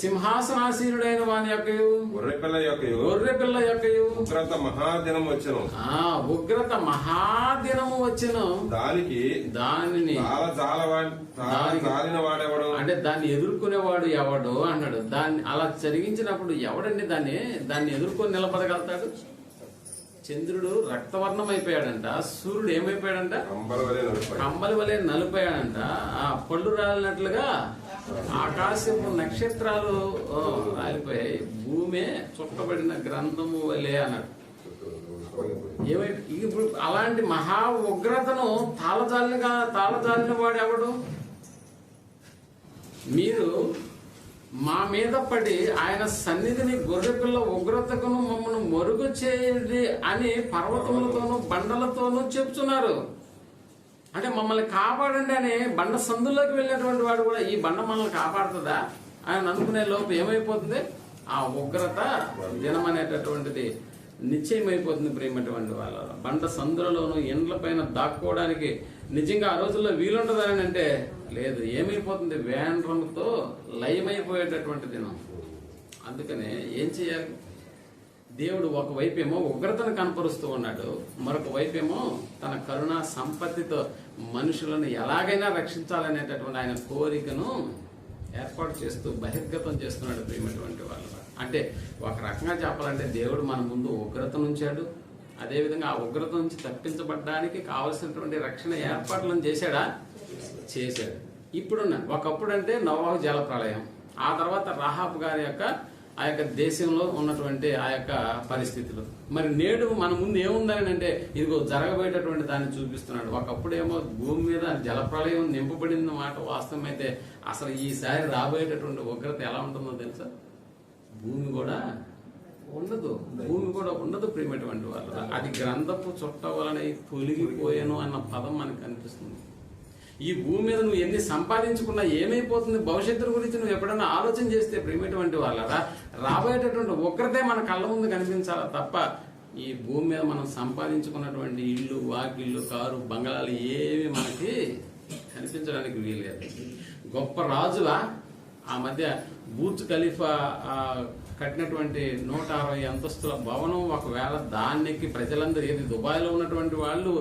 సింహాసనాసీనుడైన వాని యొక్కయు గొర్రెపిల్ల యొక్కయు ఉగ్రత మహాదినము వచ్చెను. దానిని అంటే దాన్ని ఎదుర్కొనేవాడు ఎవడు అన్నాడు. దాన్ని అలా జరిగించినప్పుడు ఎవడండి దాన్ని ఎదుర్కొని నిలబడగలుగుతాడు? చంద్రుడు రక్తవర్ణం అయిపోయాడంట, సూర్యుడు ఏమైపోయాడంట? కంబలి వలె నలిపోయాడంట. ఆ పళ్ళు రాలినట్లుగా ఆకాశపు నక్షత్రాలు రాలిపోయాయి. భూమి చుట్టబడిన గ్రంథము వలె అన్నాడు. ఇప్పుడు అలాంటి మహా ఉగ్రతను తాళజాలిన వాడు ఎవడు? మీరు మా మీద పడి ఆయన సన్నిధిని గొర్రెపిల్ల ఉగ్రతకును మమ్మల్ని మరుగు చేయండి అని పర్వతములతోనూ బండలతోనూ చెప్తున్నారు. అంటే మమ్మల్ని కాపాడండి అని బండ సందుల్లోకి వెళ్ళినటువంటి వాడు కూడా ఈ బండ మనల్ని కాపాడుతుందా ఆయన అనుకునే లోపు ఏమైపోతుంది? ఆ ఉగ్రత దినం అనేటటువంటిది నిశ్చయమైపోతుంది. ప్రేమటువంటి వాళ్ళ బండ సందులలోనూ ఇండ్ల పైన దాక్కోవడానికి నిజంగా ఆ రోజుల్లో వీలుంటదని అంటే లేదు. ఏమైపోతుంది? వేండ్రముతో లయమైపోయేటటువంటి దినం. అందుకనే ఏం చేయాలి? దేవుడు ఒకవైపేమో ఉగ్రతను కనపరుస్తూ ఉన్నాడు, మరొక వైపేమో తన కరుణా సంపత్తితో మనుషులను ఎలాగైనా రక్షించాలనేటటువంటి ఆయన కోరికను ఏర్పాటు చేస్తూ బహిర్గతం చేస్తున్నాడు. ప్రేమటువంటి వాళ్ళు అంటే ఒక రకంగా చెప్పాలంటే దేవుడు మన ముందు ఉగ్రతను ఉంచాడు. అదేవిధంగా ఆ ఉగ్రత నుంచి తప్పించబడ్డానికి కావలసినటువంటి రక్షణ ఏర్పాట్లను చేశాడా? చేశాడు. ఒకప్పుడు అంటే నోవాహు జల ప్రళయం, ఆ తర్వాత రాహాబు గారి యొక్క ఆ యొక్క దేశంలో ఉన్నటువంటి ఆ యొక్క పరిస్థితులు. మరి నేడు మన ముందు ఏముందని అంటే ఇదిగో జరగబోయేటటువంటి దాన్ని చూపిస్తున్నాడు. ఒకప్పుడేమో భూమి మీద జలప్రళయం నింపబడింది మాట వాస్తవమైతే అసలు ఈసారి రాబోయేటటువంటి ఉగ్రత ఎలా ఉంటుందో తెలుసా? భూమి కూడా ఉండదు ప్రేమటువంటి వాళ్ళు. అది గ్రంథపు చుట్ట వలన తొలగిపోయాను అన్న పదం మనకు కనిపిస్తుంది. ఈ భూమి మీద నువ్వు ఎన్ని సంపాదించుకున్నా ఏమైపోతుంది భవిష్యత్తు గురించి నువ్వు ఎప్పుడైనా ఆలోచన చేస్తే ప్రేమటువంటి వాళ్ళరా రాబోయేటటువంటి ఉగ్రతే మన కళ్ళ ముందు కనిపించాలా తప్ప ఈ భూమి మీద మనం సంపాదించుకున్నటువంటి ఇల్లు, వాకిళ్ళు, కారు, బంగళాలు ఏవి మనకి కనిపించడానికి వీలేదు. గొప్ప రాజులా ఆ మధ్య బూర్జ్ ఖలీఫా కట్టినటువంటి 160 అంతస్తుల భవనం, ఒకవేళ దానికి ప్రజలందరూ ఏది దుబాయ్లో ఉన్నటువంటి వాళ్ళు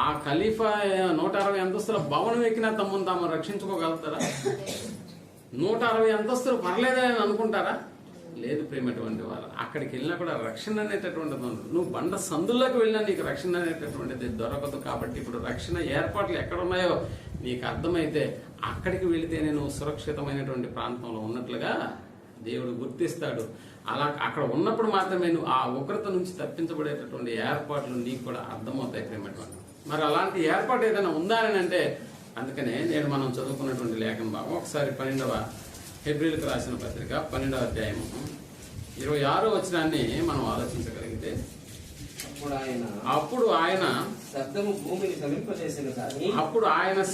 ఆ ఖలీఫా 160 అంతస్తుల భవనం ఎక్కినా తమను తాము రక్షించుకోగలుగుతారా? 160 అంతస్తులు పర్లేదని అనుకుంటారా? లేదు ప్రేమటువంటి వాళ్ళు. అక్కడికి వెళ్ళినా కూడా రక్షణ అనేటటువంటిది ఉండదు. నువ్వు బండ సందుల్లోకి వెళ్ళినా నీకు రక్షణ అనేటటువంటిది దొరకదు. కాబట్టి ఇప్పుడు రక్షణ ఏర్పాట్లు ఎక్కడ ఉన్నాయో నీకు అర్థమైతే అక్కడికి వెళితేనే నువ్వు సురక్షితమైనటువంటి ప్రాంతంలో ఉన్నట్లుగా దేవుడు గుర్తిస్తాడు. అలా అక్కడ ఉన్నప్పుడు మాత్రమే నువ్వు ఆ ఉగ్రత నుంచి తప్పించబడేటటువంటి ఏర్పాట్లు నీకు కూడా అర్థమవుతాయి ప్రేమటువంటి. మరి అలాంటి ఏర్పాటు ఏదైనా ఉందా అని అంటే అందుకనే నేను మనం చదువుకున్నటువంటి లేఖన భాగం ఒకసారి 12వ హెబ్రీలకు రాసిన పత్రిక 12వ అధ్యాయం 26వ వచనాన్ని మనం ఆలోచించగలిగితే అప్పుడు ఆయన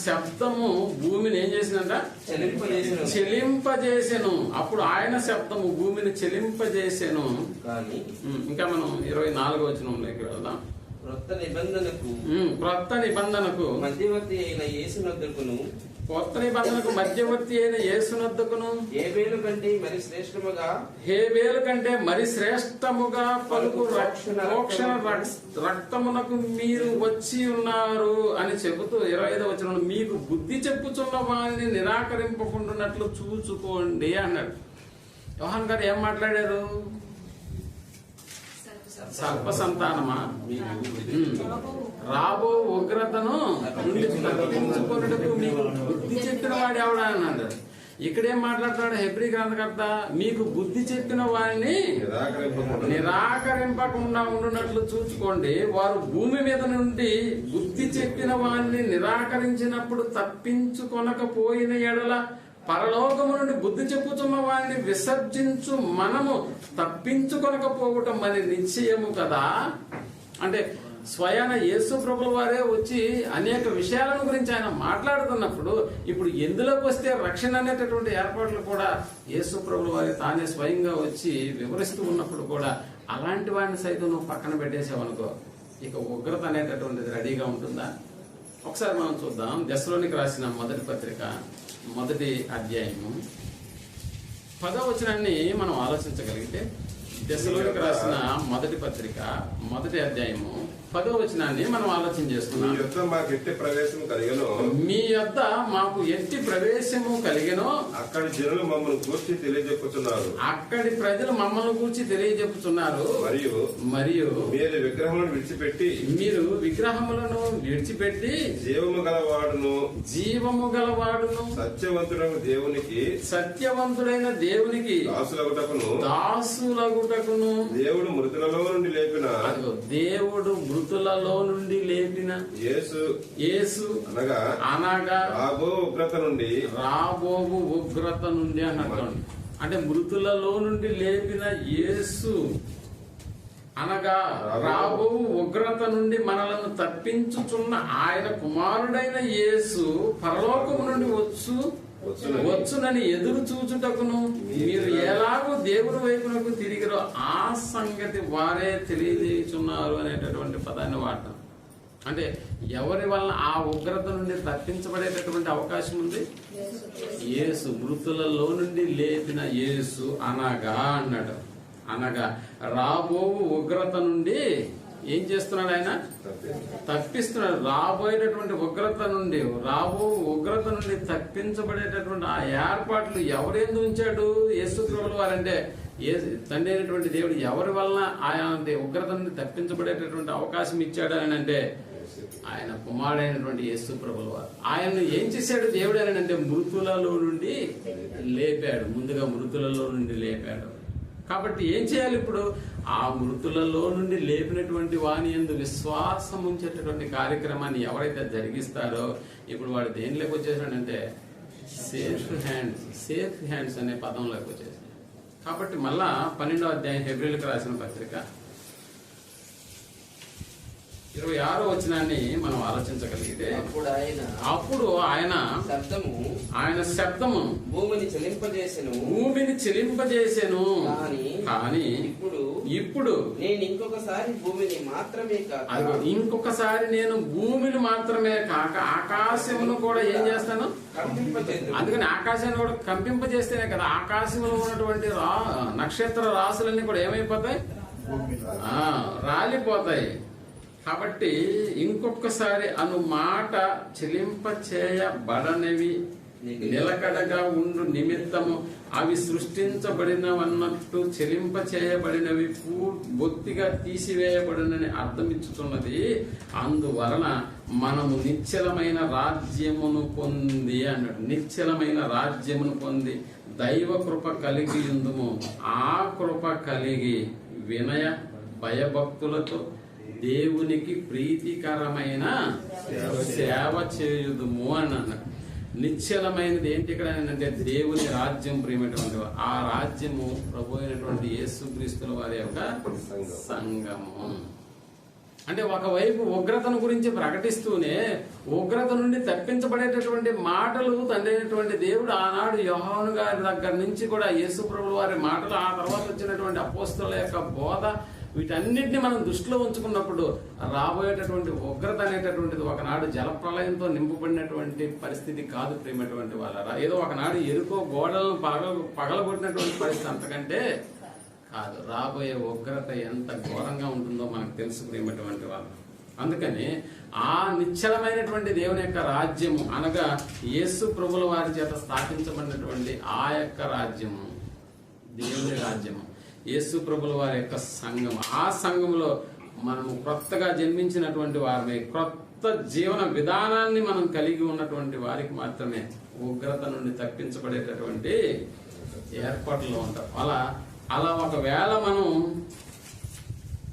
శబ్దము భూమిని ఏం చేసిందంట? చెలింపజేసెను. అప్పుడు ఆయన శబ్దము భూమిని చెలింపజేసెను. ఇంకా మనం 24వ వచనంలోకి వెళ్దాం. క్రొత్త నిబంధనకు మధ్యవర్తి అయిన యేసునొద్దకును హేబేలు కంటే మరి శ్రేష్టముగా పలుకు రక్షణ రక్తమునకు మీరు వచ్చి ఉన్నారు అని చెబుతూ 25వ వచనం మీకు బుద్ధి చెప్పుచున్న వారిని నిరాకరింపకుండానట్లు చూచుకోండి అన్నాడు. యోహాన్ గారు ఏం మాట్లాడారు? సర్ప సంతానమా, రాబో ఉగ్రతను నుండి తప్పించుకొనుటకు మీకు బుద్ధి చెప్పిన వాడు ఎవడా అన్నాడు. ఇక్కడేం మాట్లాడుతున్నాడు హెబ్రీ గ్రంథకర్త? మీకు బుద్ధి చెప్పిన వారిని నిరాకరింపకుండా ఉండునట్లు చూసుకోండి. వారు భూమి మీద నుండి బుద్ధి చెప్పిన వారిని నిరాకరించినప్పుడు తప్పించుకొనకపోయిన ఎడల పరలోకము నుండి బుద్ధి చెప్పుతున్న వారిని విసర్జించు మనము తప్పించుకొనకపోవటం మరి నిశ్చయము కదా. అంటే స్వయాన యేసు ప్రభుల వారే వచ్చి అనేక విషయాలను గురించి ఆయన మాట్లాడుతున్నప్పుడు ఇప్పుడు ఎందులోకి వస్తే రక్షణ అనేటటువంటి ఏర్పాట్లు కూడా యేసు ప్రభుల వారే తానే స్వయంగా వచ్చి వివరిస్తూ ఉన్నప్పుడు కూడా అలాంటి వాడిని సైతం నువ్వు పక్కన పెట్టేసావనుకో, ఇక ఉగ్రత అనేటటువంటిది రెడీగా ఉంటుందా? ఒకసారి మనం చూద్దాం. దశలోనికి రాసిన మొదటి పత్రిక 1వ అధ్యాయము 10వ వచనాన్ని మనం ఆలోచించగలిగితే, దశలోనికి రాసిన మొదటి పత్రిక 1వ అధ్యాయము 10వ వచనాన్ని మనం ఆలోచన చేస్తున్నాం. మీ యొద్ద మాకు ఎట్టి ప్రవేశము కలిగెనో, మీ యొద్ద మాకు ఎట్టి ప్రవేశము కలిగెనో అక్కడి జనులు మమ్మల్ని గూర్చి తెలియజెప్పుతున్నారు. అక్కడి ప్రజలు మమ్మల్ని గూర్చి తెలియజెప్పుతున్నారు. మరియు మీరు విగ్రహములను విడిచిపెట్టి జీవము గలవాడును సత్యవంతుడైన దేవునికి దాసులగుటకును దేవుడు మృతులలో నుండి లేపిన యేసు అనగా రాబోవు ఉగ్రత నుండి అన్నట్టు. అంటే మృతులలో నుండి లేపిన యేసు అనగా రాబోవు ఉగ్రత నుండి మనలను తప్పించుచున్న ఆయన కుమారుడైన యేసు పరలోకము నుండి వచ్చునని ఎదురు చూచుటకును మీరు ఎలాగో దేవుని వైపునకు తిరిగిరో ఆ సంగతి వారే తెలియజేయుచున్నారు అనేటటువంటి పదాన్ని వాడతాం. అంటే ఎవరి వల్ల ఆ ఉగ్రత నుండి తప్పించబడేటటువంటి అవకాశం ఉంది? యేసు, మృతులలో నుండి లేపిన యేసు అనగా అన్నాడు. అనగా రాబోవు ఉగ్రత నుండి ఏం చేస్తున్నాడు? ఆయన తప్పిస్తున్నాడు. రాబోయేటటువంటి ఉగ్రత నుండి తప్పించబడేటటువంటి ఆ ఏర్పాట్లు ఎవరెందు ఉంచాడు యేసు ప్రభువు వారంటే? తండ్రి అయినటువంటి దేవుడు ఎవరి వలన ఆయన ఉగ్రత నుండి తప్పించబడేటటువంటి అవకాశం ఇచ్చాడు అని అంటే ఆయన కుమారుడైనటువంటి యేసు ప్రభువు వారు. ఆయన్ను ఏం చేశాడు దేవుడు అని అంటే మృతులలో నుండి లేపాడు. ముందుగా మృతులలో నుండి లేపాడు. కాబట్టి ఏం చేయాలి ఇప్పుడు? ఆ మృతులలో నుండి లేపినటువంటి వాని యందు విశ్వాసం ఉంచేటటువంటి కార్యక్రమాన్ని ఎవరైతే జరిగిస్తారో ఇప్పుడు వాడు దేనిలోకి వచ్చేసాడంటే సేఫ్ హ్యాండ్స్ అనే పదంలోకి వచ్చేసాడు. కాబట్టి మళ్ళా 12వ అధ్యాయం హెబ్రీయులకు రాసిన పత్రిక 26వ వచనాన్ని మనం ఆలోచించగలిగితే, అప్పుడు ఆయన శబ్దము భూమిని చెలింపజేసెను. కానీ ఇప్పుడు నేను ఇంకొకసారి నేను భూమిని మాత్రమే కాక ఆకాశమును కూడా ఏం చేస్తాను? అందుకని ఆకాశాన్ని కూడా కంపింపజేస్తేనే కదా ఆకాశంలో ఉన్నటువంటి నక్షత్ర రాశులన్నీ కూడా ఏమైపోతాయి? రాలిపోతాయి. కాబట్టి ఇంకొకసారి అను మాట చెలింప చేయబడనివి నిలకడగా ఉండు నిమిత్తము అవి సృష్టించబడినవన్నట్టు చెలింప చేయబడినవి బొత్తిగా తీసివేయబడినని అర్థమిచ్చుతున్నది. అందువలన మనము నిశ్చలమైన రాజ్యమును పొంది అన్నాడు. నిశ్చలమైన రాజ్యమును పొంది దైవ కృప కలిగి ఉందుము. ఆ కృప కలిగి వినయ భయభక్తులతో దేవునికి ప్రీతికరమైన సేవ చేయుదుము అని అన్నాడు. నిశ్చలమైనది ఏంటి ఇక్కడ అంటే దేవుని రాజ్యం, ప్రియమైనటువంటి ఆ రాజ్యము ప్రభు అయినటువంటి యేసుక్రీస్తుల వారి యొక్క సంఘము. అంటే ఒకవైపు ఉగ్రతను గురించి ప్రకటిస్తూనే ఉగ్రత నుండి తప్పించబడేటటువంటి మాటలు తండ్రి అయినటువంటి దేవుడు ఆనాడు యోహాను గారి దగ్గర నుంచి కూడా యేసు ప్రభువు వారి మాటలు, ఆ తర్వాత వచ్చినటువంటి అపోస్తలుల యొక్క బోధ, వీటన్నిటిని మనం దృష్టిలో ఉంచుకున్నప్పుడు రాబోయేటటువంటి ఉగ్రత అనేటటువంటిది ఒకనాడు జలప్రలయంతో నింపబడినటువంటి పరిస్థితి కాదు ప్రియమైనటువంటి వాళ్ళరా. ఏదో ఒకనాడు ఎరుకో గోడలను పగలగొట్టినటువంటి పరిస్థితి అంతకంటే కాదు. రాబోయే ఉగ్రత ఎంత ఘోరంగా ఉంటుందో మనకు తెలుసు ప్రియమైనటువంటి వాళ్ళు. అందుకని ఆ నిశ్చలమైనటువంటి దేవుని యొక్క రాజ్యము అనగా యేసు ప్రభుల వారి చేత స్థాపించబడినటువంటి ఆ యొక్క రాజ్యము దేవుని రాజ్యము యేసు ప్రభుల వారి యొక్క సంఘం. ఆ సంఘంలో మనము కొత్తగా జన్మించినటువంటి వారమే, కొత్త జీవన విధానాన్ని మనం కలిగి ఉన్నటువంటి వారికి మాత్రమే ఉగ్రత నుండి తప్పించబడేటటువంటి ఏర్పాట్లు ఉంటాం. అలా ఒకవేళ మనం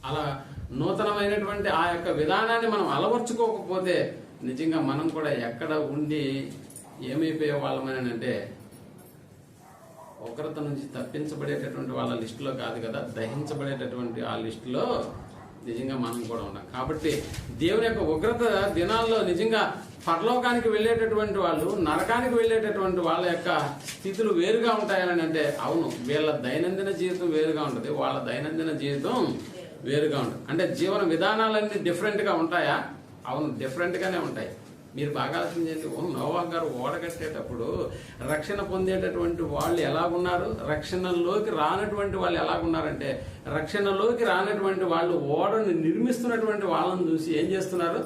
అలా నూతనమైనటువంటి ఆ యొక్క విధానాన్ని మనం అలవర్చుకోకపోతే నిజంగా మనం కూడా ఎక్కడ ఉండి ఏమైపోయే వాళ్ళమని అంటే ఉగ్రత నుంచి తప్పించబడేటటువంటి వాళ్ళ లిస్టులో కాదు కదా, దహించబడేటటువంటి ఆ లిస్టులో నిజంగా మనం కూడా ఉన్నాం. కాబట్టి దేవుని యొక్క ఉగ్రత దినాల్లో నిజంగా పరలోకానికి వెళ్ళేటటువంటి వాళ్ళు, నరకానికి వెళ్ళేటటువంటి వాళ్ళ యొక్క స్థితులు వేరుగా ఉంటాయని అంటే అవును, వీళ్ళ దైనందిన జీవితం వేరుగా ఉంటుంది, వాళ్ళ దైనందిన జీవితం వేరుగా ఉంటుంది. అంటే జీవన విధానాలన్నీ డిఫరెంట్ గా ఉంటాయా? అవును, డిఫరెంట్ గానే ఉంటాయి. మీరు బాగా ఆలోచన చేయండి. నోవా గారు ఓడ కట్టేటప్పుడు రక్షణ పొందేటటువంటి వాళ్ళు ఎలాగున్నారు, రక్షణలోకి రానటువంటి వాళ్ళు ఎలాగున్నారంటే, రక్షణలోకి రానటువంటి వాళ్ళు ఓడను నిర్మిస్తున్నటువంటి వాళ్ళని చూసి ఏం చేస్తున్నారు?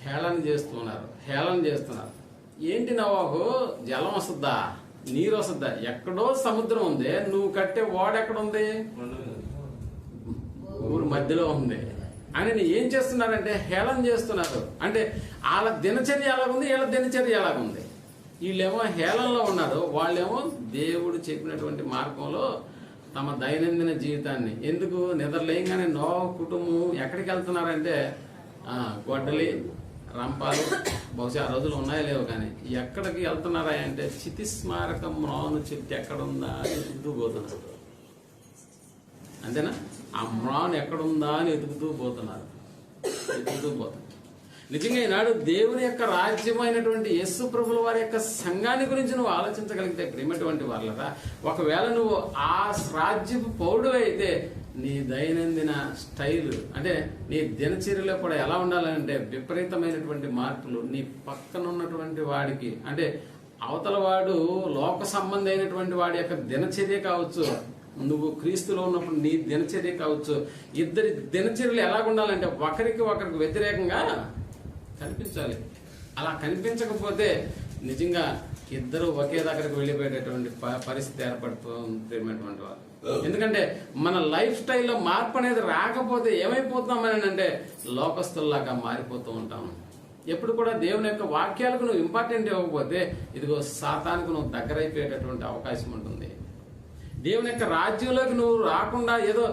హేళన చేస్తున్నారు. ఏంటి నోవాహు, జలం వస్తుందా, నీరు వస్తుందా? ఎక్కడో సముద్రం ఉంది, నువ్వు కట్టే ఓడ ఎక్కడుంది? ఊరు మధ్యలో ఉంది అని ఏం చేస్తున్నారంటే హేళన చేస్తున్నారు. అంటే వాళ్ళ దినచర్య ఎలాగుంది, వీళ్ళ దినచర్య ఎలాగుంది. వీళ్ళేమో హేళనలో ఉన్నారు, వాళ్ళేమో దేవుడు చెప్పినటువంటి మార్గంలో తమ దైనందిన జీవితాన్ని, ఎందుకు నిద్రలేయంగానే నోవా కుటుంబం ఎక్కడికి వెళ్తున్నారంటే గొడ్డలి, రంపాలు, బహుశా ఆ రోజులు ఉన్నాయో లేవు కానీ ఎక్కడికి వెళ్తున్నారా అంటే చితి స్మారకం మ్రాను చెట్టు ఎక్కడుందా అని ఎదుగుతూ పోతున్నారు. అంతేనా? ఆ మ్రాన్ ఎక్కడుందా అని ఎదుగుతూ పోతున్నారు. నిజంగా ఈనాడు దేవుని యొక్క రాజ్యమైనటువంటి యేసు ప్రభుల వారి యొక్క సంఘాన్ని గురించి నువ్వు ఆలోచించగలిగితే ప్రియమైనటువంటి వాళ్ళరా, ఒకవేళ నువ్వు ఆ రాజ్యపు పౌరుడు అయితే నీ దైనందిన స్టైల్ అంటే నీ దినచర్యలో కూడా ఎలా ఉండాలంటే విపరీతమైనటువంటి మార్పులు. నీ పక్కన ఉన్నటువంటి వాడికి అంటే అవతల వాడు లోక సంబంధమైనటువంటి వాడి యొక్క దినచర్య కావచ్చు, నువ్వు క్రీస్తులో ఉన్నప్పుడు నీ దినచర్య కావచ్చు, ఇద్దరి దినచర్యలు ఎలాగుండాలంటే ఒకరికి వ్యతిరేకంగా కనిపించాలి. అలా కనిపించకపోతే నిజంగా ఇద్దరు ఒకే దగ్గరకు వెళ్ళిపోయేటటువంటి పరిస్థితి ఏర్పడుతున్నటువంటి వాళ్ళు. ఎందుకంటే మన లైఫ్ స్టైల్లో మార్పు అనేది రాకపోతే ఏమైపోతామని అంటే లోకస్తుల్లాగా మారిపోతూ ఉంటాము. ఎప్పుడు కూడా దేవుని యొక్క వాక్యాలకు నువ్వు ఇంపార్టెంట్ ఇవ్వకపోతే ఇదిగో సాతానికి నువ్వు దగ్గరైపోయేటటువంటి అవకాశం ఉంటుంది. దేవుని యొక్క రాజ్యంలోకి నువ్వు రాకుండా ఏదో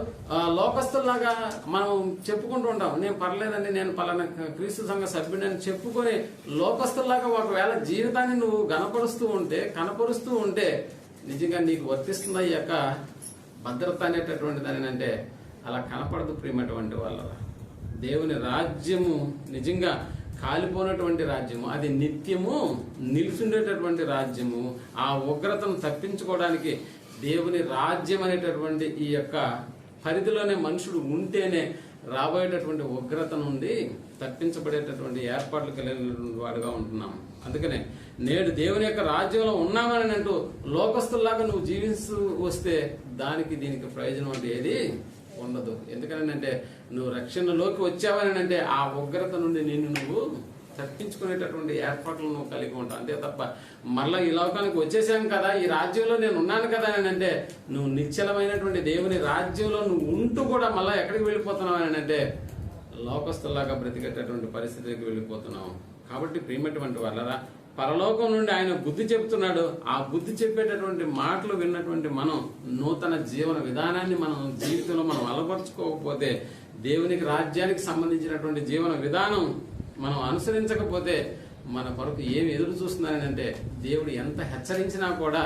లోకస్తుల్లాగా మనం చెప్పుకుంటూ ఉంటాం, నేను పర్లేదండి, నేను పలానా క్రీస్తు సంఘ సభ్యుని అని చెప్పుకొని లోకస్తుల్లాగా ఒకవేళ జీవితాన్ని నువ్వు కనపరుస్తూ ఉంటే నిజంగా నీకు వర్తిస్తుందా ఈ యొక్క భద్రత అనేటటువంటి దాని అంటే అలా కనపడదు. ప్రియమైనటువంటి వాళ్ళ దేవుని రాజ్యము నిజంగా కాలిపోయినటువంటి రాజ్యము, అది నిత్యము నిలిచిండేటటువంటి రాజ్యము. ఆ ఉగ్రతను తప్పించుకోవడానికి దేవుని రాజ్యం అనేటటువంటి ఈ యొక్క పరిధిలోనే మనుషుడు ఉంటేనే రాబోయేటటువంటి ఉగ్రత నుండి తప్పించబడేటటువంటి ఏర్పాట్లు కలిగినటువంటి వాడుగా ఉంటున్నాం. అందుకనే నేడు దేవుని యొక్క రాజ్యంలో ఉన్నామని అంటూ లోకస్తుల్లాగా నువ్వు జీవిస్తూ వస్తే దీనికి ప్రయోజనం అంటే ఏది ఉండదు. ఎందుకనంటే నువ్వు రక్షణలోకి వచ్చావని అంటే ఆ ఉగ్రత నుండి నువ్వు తప్పించుకునేటటువంటి ఏర్పాట్లు నువ్వు కలిగి ఉంటావు. అంతే తప్ప మళ్ళీ ఈ లోకానికి వచ్చేసాం కదా, ఈ రాజ్యంలో నేను ఉన్నాను కదా అని అంటే నువ్వు నిశ్చలమైనటువంటి దేవుని రాజ్యంలో నువ్వు ఉంటూ కూడా మళ్ళీ ఎక్కడికి వెళ్ళిపోతున్నావు అని అంటే లోకస్తులాగా బ్రతికేటటువంటి పరిస్థితికి వెళ్ళిపోతున్నావు. కాబట్టి ప్రియమైనటువంటి వాళ్ళరా, పరలోకం నుండి ఆయన బుద్ధి చెప్తున్నాడు. ఆ బుద్ధి చెప్పేటటువంటి మాటలు విన్నటువంటి మనం నూతన జీవన విధానాన్ని మనం జీవితంలో మనం అలపరుచుకోకపోతే, దేవునికి రాజ్యానికి సంబంధించినటువంటి జీవన విధానం మనం అనుసరించకపోతే మన కొరకు ఏమి ఎదురు చూస్తున్నారని అంటే దేవుడు ఎంత హెచ్చరించినా కూడా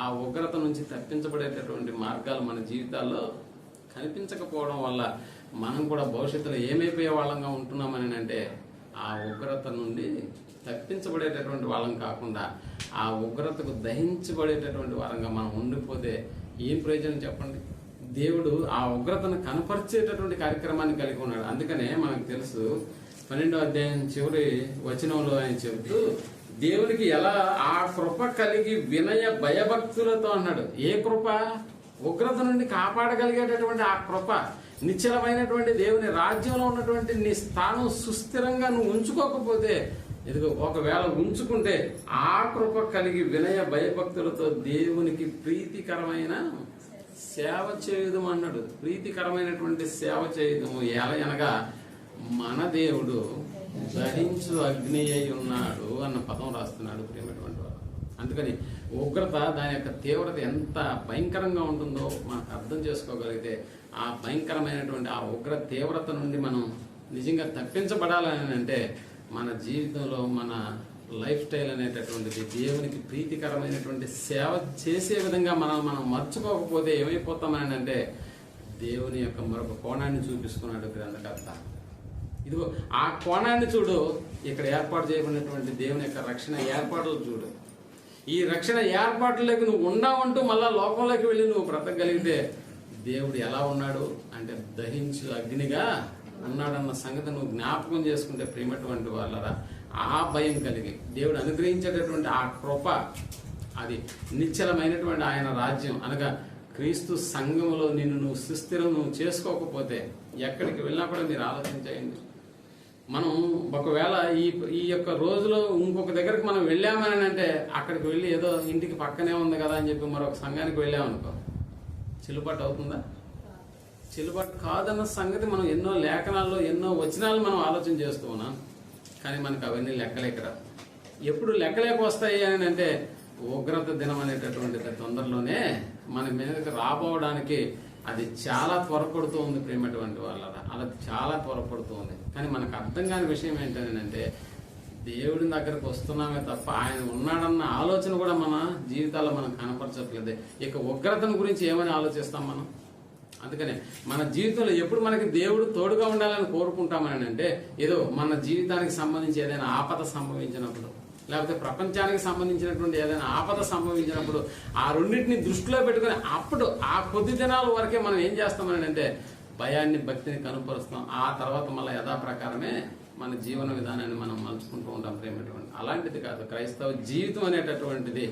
ఆ ఉగ్రత నుంచి తప్పించబడేటటువంటి మార్గాలు మన జీవితాల్లో కనిపించకపోవడం వల్ల మనం కూడా భవిష్యత్తులో ఏమైపోయే వాళ్ళంగా ఉంటున్నామని అంటే ఆ ఉగ్రత నుండి తప్పించబడేటటువంటి వాళ్ళం కాకుండా ఆ ఉగ్రతకు దహించబడేటటువంటి వారంగా మనం ఉండిపోతే ఏం ప్రయోజనం చెప్పండి. దేవుడు ఆ ఉగ్రతను కనపరిచేటటువంటి కార్యక్రమాన్ని కలిగి ఉన్నాడు. అందుకనే మనకు తెలుసు 12వ అధ్యాయం చివరి వచనంలో ఆయన చెబుతూ దేవునికి ఎలా ఆ కృప కలిగి వినయ భయభక్తులతో అన్నాడు. ఏ కృప? ఉగ్రత నుండి కాపాడగలిగేటటువంటి ఆ కృప. నిశ్చలమైనటువంటి దేవుని రాజ్యంలో ఉన్నటువంటి నీ స్థానం సుస్థిరంగా నువ్వు ఉంచుకోకపోతే, ఇదిగో ఒకవేళ ఉంచుకుంటే ఆ కృప కలిగి వినయ భయభక్తులతో దేవునికి ప్రీతికరమైన సేవ చేయుదము అన్నాడు. ప్రీతికరమైనటువంటి సేవ చేయుదము అనగా మన దేవుడు దహించు అగ్ని అయి ఉన్నాడు అన్న పదం రాస్తున్నాడు ప్రియమైనటువంటి వారు. అందుకని ఉగ్రత దాని యొక్క తీవ్రత ఎంత భయంకరంగా ఉంటుందో మనకు అర్థం చేసుకోగలిగితే ఆ భయంకరమైనటువంటి ఆ ఉగ్ర తీవ్రత నుండి మనం నిజంగా తప్పించబడాలని అంటే మన జీవితంలో మన లైఫ్ స్టైల్ అనేటటువంటిది దేవునికి ప్రీతికరమైనటువంటి సేవ చేసే విధంగా మనం మర్చుకోకపోతే ఏమైపోతామని అంటే దేవుని యొక్క మరొక కోణాన్ని చూపిస్తున్నాడు గ్రంథకర్త. ఇదిగో ఆ కోణాన్ని చూడు, ఇక్కడ ఏర్పాటు చేయబడినటువంటి దేవుని యొక్క రక్షణ ఏర్పాట్లు చూడు. ఈ రక్షణ ఏర్పాట్లలోకి నువ్వు ఉండావంటూ మళ్ళా లోకంలోకి వెళ్ళి నువ్వు బ్రతకగలిగితే దేవుడు ఎలా ఉన్నాడు అంటే దహించు అగ్నిగా ఉన్నాడన్న సంగతి నువ్వు జ్ఞాపకం చేసుకుంటే ప్రియమైనటువంటి వాళ్ళరా, ఆ భయం కలిగి దేవుడు అనుగ్రహించేటటువంటి ఆ కృప, అది నిశ్చలమైనటువంటి ఆయన రాజ్యం అనగా క్రీస్తు సంఘములో నువ్వు సుస్థిరం నువ్వు చేసుకోకపోతే ఎక్కడికి వెళ్ళినా కూడా మీరు ఆలోచించేయండి. మనం ఒకవేళ ఈ యొక్క రోజులో ఇంకొక దగ్గరికి మనం వెళ్ళామని అంటే అక్కడికి వెళ్ళి ఏదో ఇంటికి పక్కనే ఉంది కదా అని చెప్పి మరొక సంఘానికి వెళ్ళామనుకో, చెల్లుబాటు అవుతుందా? చెల్లుబాటు కాదన్న సంగతి మనం ఎన్నో లేఖనాల్లో ఎన్నో వచనాలు మనం ఆలోచన చేస్తూ ఉన్నాం. కానీ మనకు అవన్నీ లెక్కలేకరా. ఎప్పుడు లెక్కలేక వస్తాయి అని అంటే ఉగ్రత దినం అనేటటువంటిది తొందరలోనే మన మీదకి రాబోవడానికి అది చాలా త్వరపడుతూ ఉంది ప్రేమటువంటి వాళ్ళ, అలా చాలా త్వరపడుతూ ఉంది. కానీ మనకు అర్థం కాని విషయం ఏంటంటే దేవుడి దగ్గరకు వస్తున్నామే తప్ప ఆయన ఉన్నాడన్న ఆలోచన కూడా మన జీవితాల్లో మనం కనపరచట్లేదు. ఇక ఉగ్రతను గురించి ఏమని ఆలోచిస్తాం మనం? అందుకనే మన జీవితంలో ఎప్పుడు మనకి దేవుడు తోడుగా ఉండాలని కోరుకుంటామని అంటే ఏదో మన జీవితానికి సంబంధించి ఏదైనా ఆపద సంభవించినప్పుడు, లేకపోతే ప్రపంచానికి సంబంధించినటువంటి ఏదైనా ఆపద సంభవించినప్పుడు ఆ రెండింటిని దృష్టిలో పెట్టుకుని అప్పుడు ఆ కొద్ది దినాల వరకే మనం ఏం చేస్తామని అంటే భయాన్ని భక్తిని కనుపరుస్తాం. ఆ తర్వాత మళ్ళీ యథాప్రకారమే మన జీవన విధానాన్ని మనం మలుచుకుంటూ ఉంటాం ప్రేమటువంటి. అలాంటిది కాదు క్రైస్తవ జీవితం అనేటటువంటిది.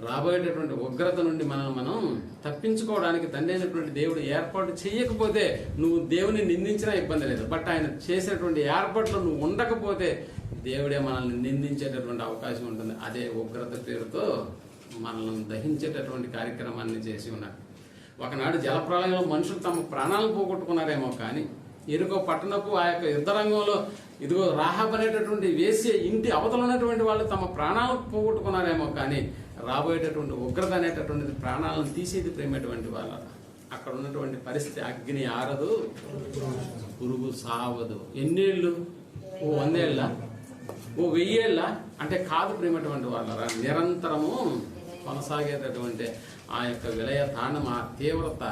రాబోయేటటువంటి ఉగ్రత నుండి మనం తప్పించుకోవడానికి తండ్రి అయినటువంటి దేవుడు ఏర్పాటు చేయకపోతే నువ్వు దేవుని నిందించినా ఇబ్బంది లేదు. బట్ ఆయన చేసినటువంటి ఏర్పాట్లు నువ్వు ఉండకపోతే దేవుడే మనల్ని నిందించేటటువంటి అవకాశం ఉంటుంది. అదే ఉగ్రత పేరుతో మనల్ని దహించేటటువంటి కార్యక్రమాన్ని చేసి ఉన్నాడు. ఒకనాడు జలప్రళయంలో మనుషులు తమ ప్రాణాలను పోగొట్టుకున్నారేమో, కానీ ఎరుకో పట్టణపు ఆ యొక్క యుద్ధ రంగంలో ఇదిగో రాహాబ్ అనేటటువంటి వేసే ఇంటి అవతల ఉన్నటువంటి వాళ్ళు తమ ప్రాణాలను పోగొట్టుకున్నారేమో, కానీ రాబోయేటటువంటి ఉగ్రత అనేటటువంటిది ప్రాణాలను తీసేది ప్రేమటువంటి వాళ్ళ. అక్కడ ఉన్నటువంటి పరిస్థితి అగ్ని ఆరదు, పురుగు సావదు. ఎన్నేళ్ళు? ఓ 100 ఏళ్ళ, ఓ 1000 ఏళ్ళ అంటే కాదు ప్రేమటువంటి వాళ్ళ. నిరంతరము కొనసాగేటటువంటి ఆ యొక్క విలయ తాండం, ఆ తీవ్రత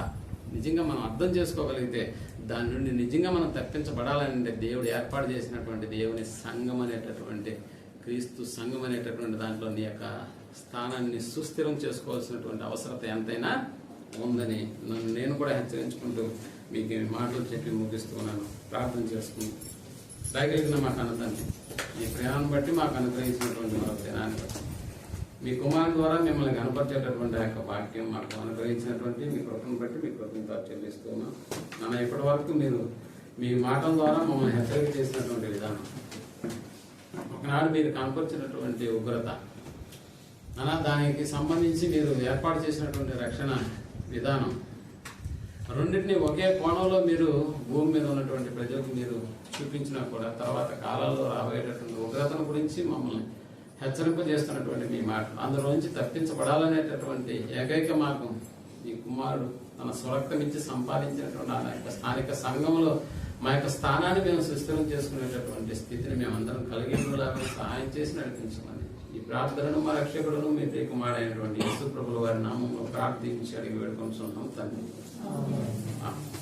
నిజంగా మనం అర్థం చేసుకోగలిగితే దాని నుండి నిజంగా మనం తప్పించబడాలంటే దేవుడు ఏర్పాటు చేసినటువంటి దేవుని సంఘం అనేటటువంటి క్రీస్తు సంఘం అనేటటువంటి దాంట్లో నీ యొక్క స్థానాన్ని సుస్థిరం చేసుకోవాల్సినటువంటి అవసరత ఎంతైనా ఉందని నేను కూడా హెచ్చరించుకుంటూ మీకు ఈ మాటలు చెప్పి ముగిస్తున్నాను. ప్రార్థన చేసుకుంటూ దయగలిగిన మాకు అన్నదాన్ని మీ ప్రేమను బట్టి మాకు అనుగ్రహించినటువంటి మరొక దినాన్ని బట్టి మీ కుమారుని ద్వారా మిమ్మల్ని కనపరిచేటటువంటి ఆ యొక్క వాక్యం మాకు అనుగ్రహించినటువంటి మీ కృపను బట్టి మీ కృతజ్ఞత చెల్లిస్తున్నాం. నన్ను ఇప్పటి వరకు మీరు మీ మాటల ద్వారా మమ్మల్ని హెచ్చరిక చేసినటువంటి విధానం, ఒకనాడు మీరు కనపరిచినటువంటి ఉగ్రత దానికి సంబంధించి మీరు ఏర్పాటు చేసినటువంటి రక్షణ విధానం, రెండింటినీ ఒకే కోణంలో మీరు భూమి మీద ఉన్నటువంటి ప్రజలకు మీరు చూపించినా కూడా తర్వాత కాలాల్లో రాబోయేటటువంటి ఉగ్రతను గురించి మమ్మల్ని హెచ్చరింపజేస్తున్నటువంటి మీ మాట, అందులోంచి తప్పించబడాలనేటటువంటి ఏకైక మార్గం మీ కుమారుడు తన స్వరక్తమిచ్చి సంపాదించినటువంటి ఆ యొక్క స్థానిక సంఘంలో మా యొక్క స్థానాన్ని మేము సుస్థిరం చేసుకునేటటువంటి స్థితిని మేమందరం కలిగేలాగా సహాయం చేసి నడిపించమని ఈ ప్రార్థనను మా రక్షకుడును మీ కుమారుడైనటువంటి యేసు ప్రభుల వారి నామంలో ప్రార్థించి అడిగి వేడుకొంటున్నాం తండ్రి.